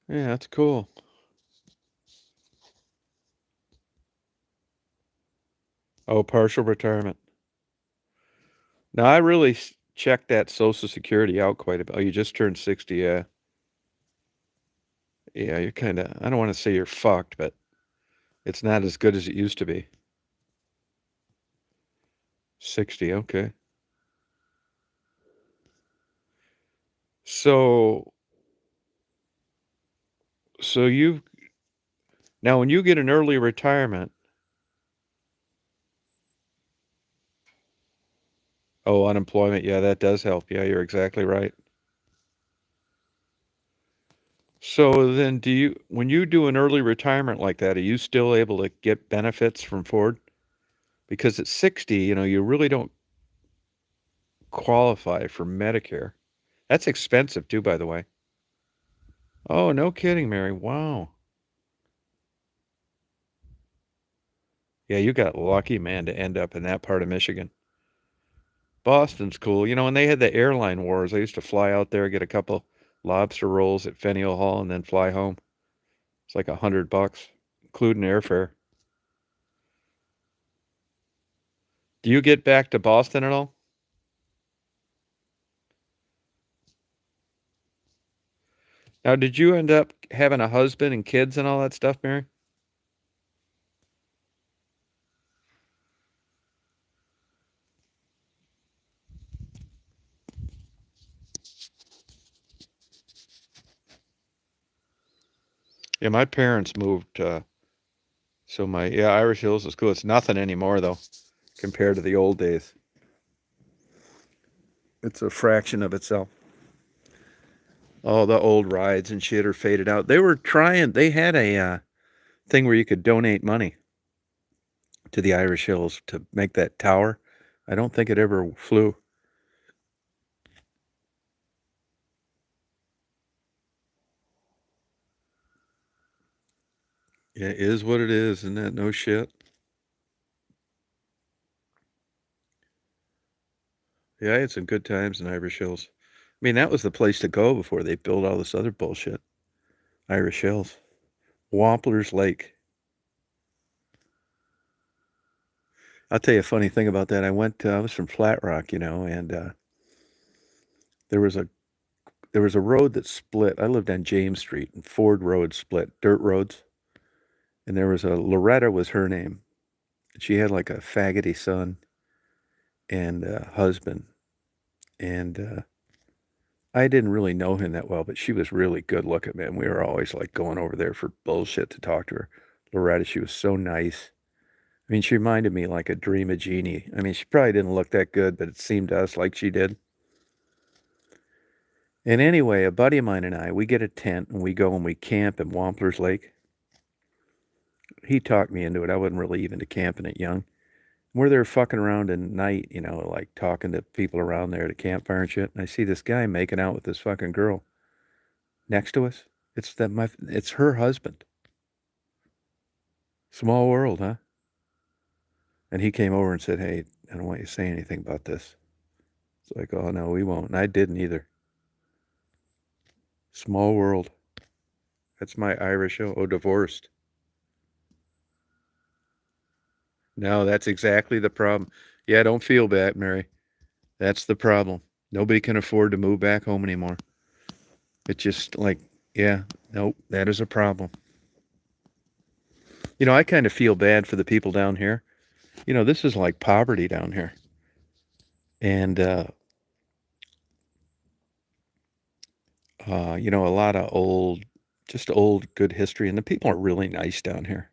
Yeah, that's cool. Oh, partial retirement. Now, I really check that Social Security out quite a bit. Oh, you just turned 60, yeah. Yeah, you're kind of, I don't want to say you're fucked, but it's not as good as it used to be. 60, okay. So, so you, now when you get an early retirement, oh, unemployment, yeah, that does help. Yeah, you're exactly right. So then when you do an early retirement like that, are you still able to get benefits from Ford? Because at 60, you really don't qualify for Medicare. That's expensive too, by the way. Oh, no kidding, Mary. Wow. Yeah, you got lucky, man, to end up in that part of Michigan. Boston's cool. When they had the airline wars, I used to fly out there, get a couple lobster rolls at Faneuil Hall, and then fly home. It's like $100, including airfare. Do you get back to Boston at all? Now, did you end up having a husband and kids and all that stuff, Mary? Yeah, my parents moved. So yeah, Irish Hills is cool. It's nothing anymore though, compared to the old days. It's a fraction of itself. All the old rides and shit are faded out. They had a thing where you could donate money to the Irish Hills to make that tower. I don't think it ever flew. Yeah, it is what it is, isn't that no shit? Yeah, I had some good times in Irish Hills. I mean, that was the place to go before they built all this other bullshit. Irish Hills. Wampler's Lake. I'll tell you a funny thing about that. I was from Flat Rock, and there was a there was a road that split. I lived on James Street, and Ford Road split, dirt roads. And there was Loretta was her name. She had like a faggoty son and husband. And I didn't really know him that well, but she was really good looking, man. We were always like going over there for bullshit to talk to her. Loretta, she was so nice. I mean, she reminded me like a dream of Jeannie. I mean, she probably didn't look that good, but it seemed to us like she did. And anyway, a buddy of mine and I, we get a tent and we go and we camp in Wampler's Lake. He talked me into it. I wasn't really even to camping at young. We're there fucking around at night, like talking to people around there at a campfire and shit. And I see this guy making out with this fucking girl next to us. It's her husband. Small world, huh? And he came over and said, "Hey, I don't want you to say anything about this." It's like, "Oh no, we won't." And I didn't either. Small world. That's my Irish. Oh, divorced. No, that's exactly the problem. Yeah, don't feel bad, Mary. That's the problem. Nobody can afford to move back home anymore. It's just like, yeah, nope, that is a problem. I kind of feel bad for the people down here. This is like poverty down here. And, a lot of just old good history. And the people are really nice down here.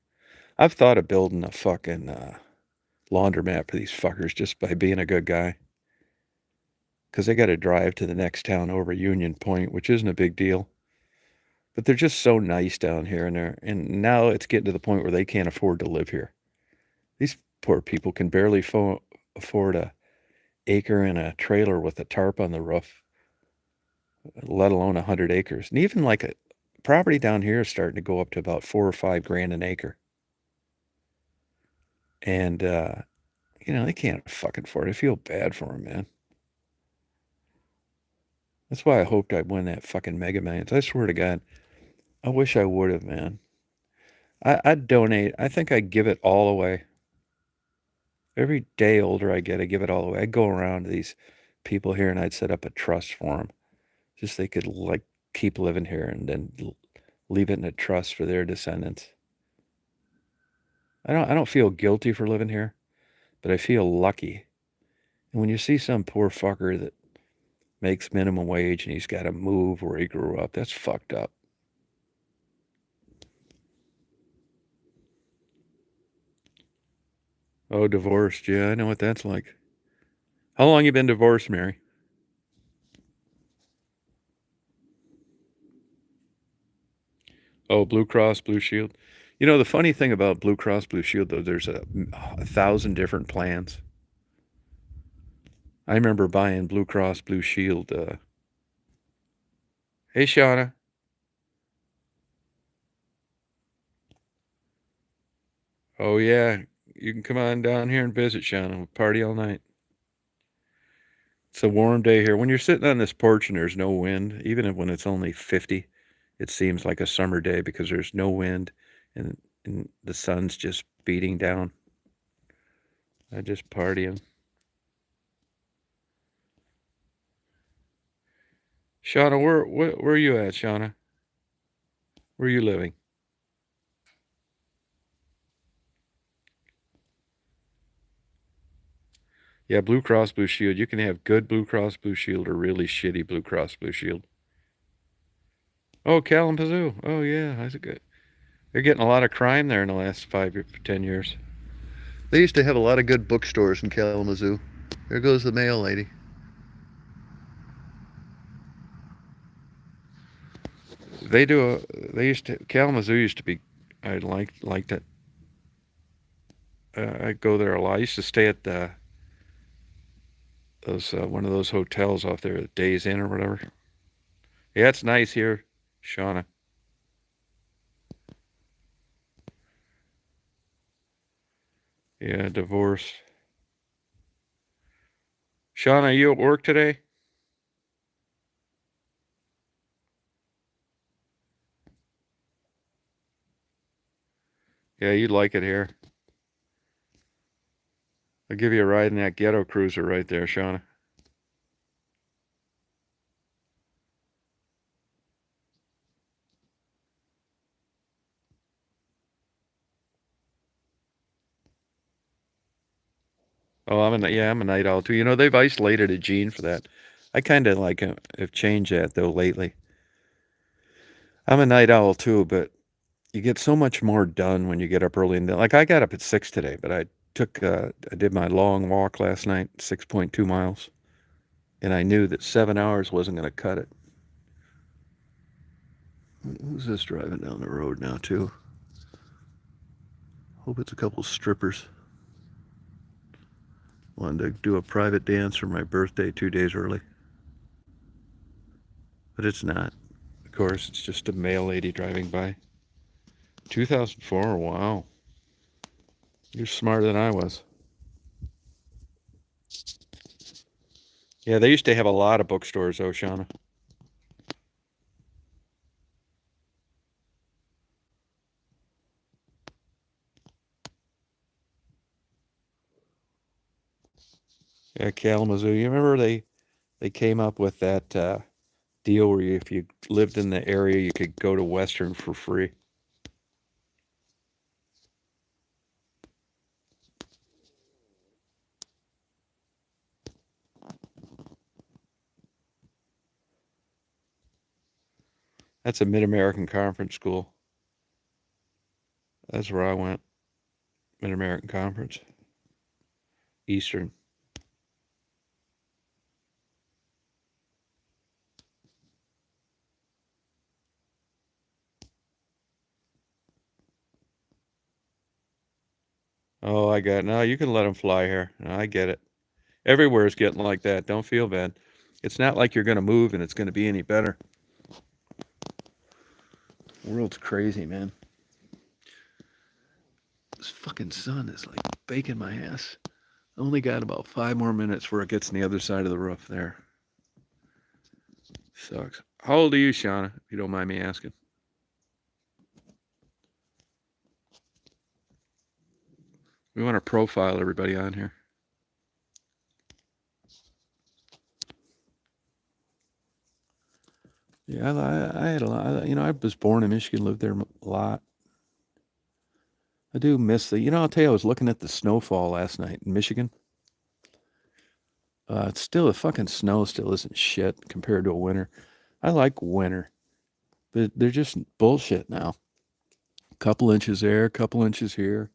I've thought of building a fucking laundromat for these fuckers just by being a good guy. Because they got to drive to the next town over Union Point, which isn't a big deal. But they're just so nice down here, and now it's getting to the point where they can't afford to live here. These poor people can barely afford a acre and a trailer with a tarp on the roof, let alone 100 acres. And even like a property down here is starting to go up to about 4 or 5 grand an acre. And they can't fucking afford it. I feel bad for them, man. That's why I hoped I'd win that fucking Mega Millions. I swear to God, I wish I would have, man. I'd donate. I think I'd give it all away. Every day older I get, I give it all away. I go around to these people here and I'd set up a trust for them. Just they could like keep living here and then leave it in a trust for their descendants. I don't feel guilty for living here, but I feel lucky. And when you see some poor fucker that makes minimum wage and he's got to move where he grew up, that's fucked up. Oh, divorced. Yeah, I know what that's like. How long you been divorced, Mary? Oh, Blue Cross Blue Shield. You know, the funny thing about Blue Cross Blue Shield, though, there's a 1,000 different plans. I remember buying Blue Cross Blue Shield. Hey, Shauna. Oh, yeah. You can come on down here and visit, Shauna. We'll party all night. It's a warm day here. When you're sitting on this porch and there's no wind, even when it's only 50, it seems like a summer day because there's no wind and the sun's just beating down. I just partying. Shauna, where are you at, Shauna? Where are you living? Yeah, Blue Cross Blue Shield. You can have good Blue Cross Blue Shield or really shitty Blue Cross Blue Shield. Oh, Kalamazoo. Oh, yeah, that's a good. They're getting a lot of crime there in the last 10 years. They used to have a lot of good bookstores in Kalamazoo. There goes the mail lady. They do. Kalamazoo used to be. I liked it. I'd go there a lot. I used to stay at one of those hotels off there, Days Inn or whatever. Yeah, it's nice here, Shauna. Yeah, divorce. Shauna, are you at work today? Yeah, you'd like it here. I'll give you a ride in that ghetto cruiser right there, Shauna. Oh, I'm a night owl too. You know, they've isolated a gene for that. I kind of like have changed that though lately. I'm a night owl too, but you get so much more done when you get up early. And like I got up at 6 today, but I did my long walk last night, 6.2 miles, and I knew that 7 hours wasn't going to cut it. Who's this driving down the road now too? Hope it's a couple strippers. Wanted to do a private dance for my birthday 2 days early. But it's not. Of course, it's just a mail lady driving by. 2004, wow. You're smarter than I was. Yeah, they used to have a lot of bookstores, though, Shauna. Yeah, Kalamazoo. You remember they came up with that deal where if you lived in the area, you could go to Western for free. That's a Mid-American Conference school. That's where I went. Mid-American Conference. Eastern. Oh, I got it. No, you can let them fly here. No, I get it. Everywhere is getting like that. Don't feel bad. It's not like you're going to move and it's going to be any better. The world's crazy, man. This fucking sun is like baking my ass. I only got about 5 more minutes before it gets on the other side of the roof there. Sucks. How old are you, Shauna, if you don't mind me asking? We want to profile everybody on here. Yeah, I had a lot. You know, I was born in Michigan, lived there a lot. I do miss the. You know, I'll tell you, I was looking at the snowfall last night in Michigan. It's still the fucking snow still isn't shit compared to a winter. I like winter, but they're just bullshit now. Couple inches there, couple inches here.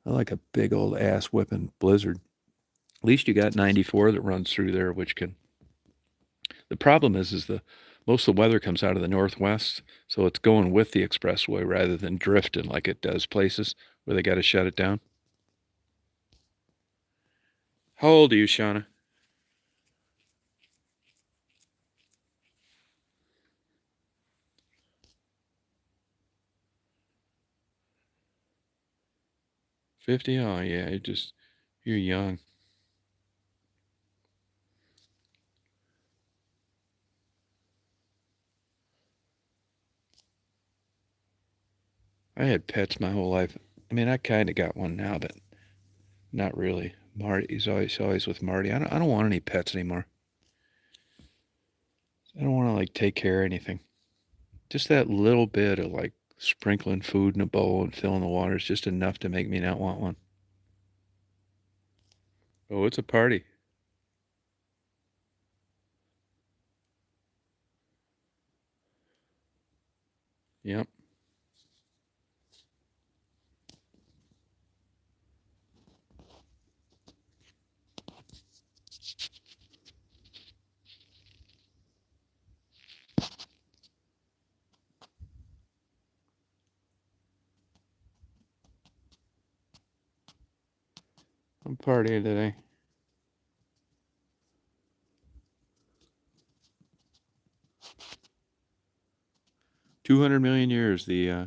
I like a big old ass whipping blizzard. At least you got 94 that runs through there, which can. The problem is the most of the weather comes out of the northwest, so it's going with the expressway rather than drifting like it does places where they got to shut it down. How old are you, Shauna? '50? Oh yeah, you're young. I had pets my whole life. I mean, I kind of got one now, but not really. Marty, he's always with Marty. I don't want any pets anymore. I don't want to like take care of anything. Just that little bit of like sprinkling food in a bowl and filling the water is just enough to make me not want one. Oh, it's a party. Yep. I'm partying today. 200 million years, the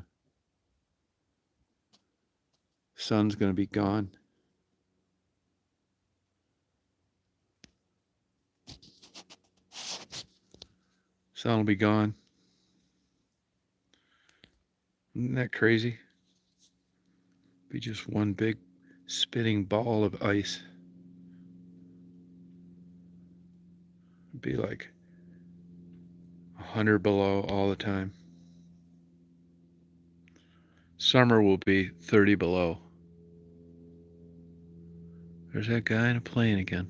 sun's going to be gone. Sun will be gone. Isn't that crazy? Be just one big spinning ball of ice. It'd be like 100 below all the time. Summer will be 30 below. There's that guy in a plane again.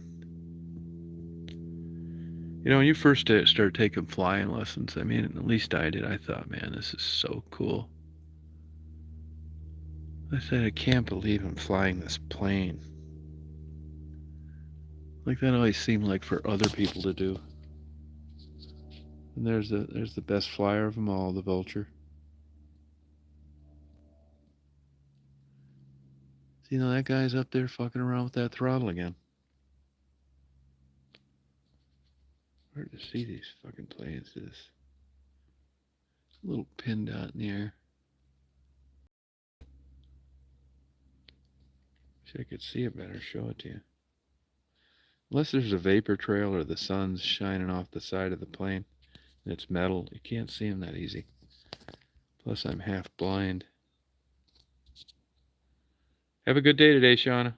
You know, when you first started taking flying lessons, I mean, at least I did, I thought, man, this is so cool. I said, I can't believe I'm flying this plane. Like that always seemed like for other people to do. And there's the best flyer of them all, the Vulture. So, you know, that guy's up there fucking around with that throttle again. Hard to see these fucking planes. This little pin dot in the air. Wish I could see it better. Show it to you. Unless there's a vapor trail or the sun's shining off the side of the plane and it's metal, you can't see them that easy. Plus, I'm half blind. Have a good day today, Shauna.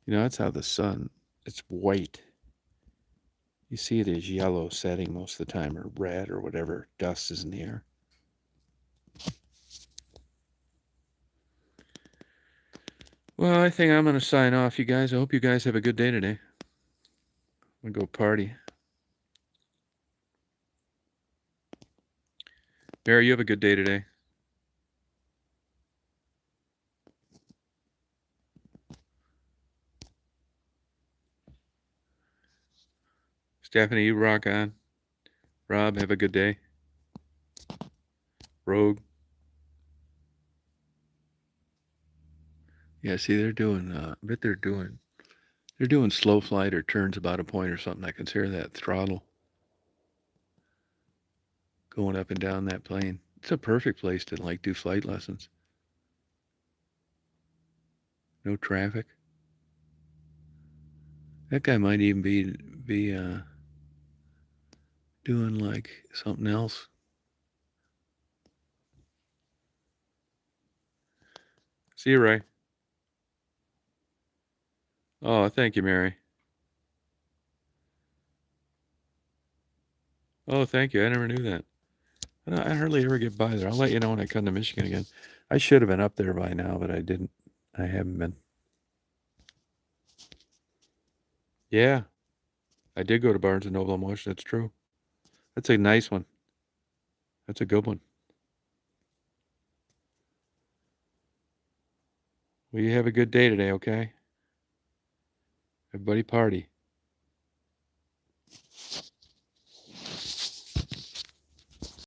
You know, that's how the sun, it's white. You see it as yellow setting most of the time, or red, or whatever dust is in the air. Well, I think I'm going to sign off, you guys. I hope you guys have a good day today. I'm going to go party. Barry, you have a good day today. Stephanie, you rock on. Rob, have a good day. Rogue. Yeah, see, I bet they're doing slow flight or turns about a point or something. I can hear that throttle going up and down that plane. It's a perfect place to like do flight lessons. No traffic. That guy might even be doing like something else. See you, Ray. Oh, thank you, Mary. Oh, thank you. I never knew that. I hardly ever get by there. I'll let you know when I come to Michigan again. I should have been up there by now, but I didn't. I haven't been. Yeah, I did go to Barnes and Noble in Washington. That's true. That's a nice one. That's a good one. Well, you have a good day today, okay? Everybody party.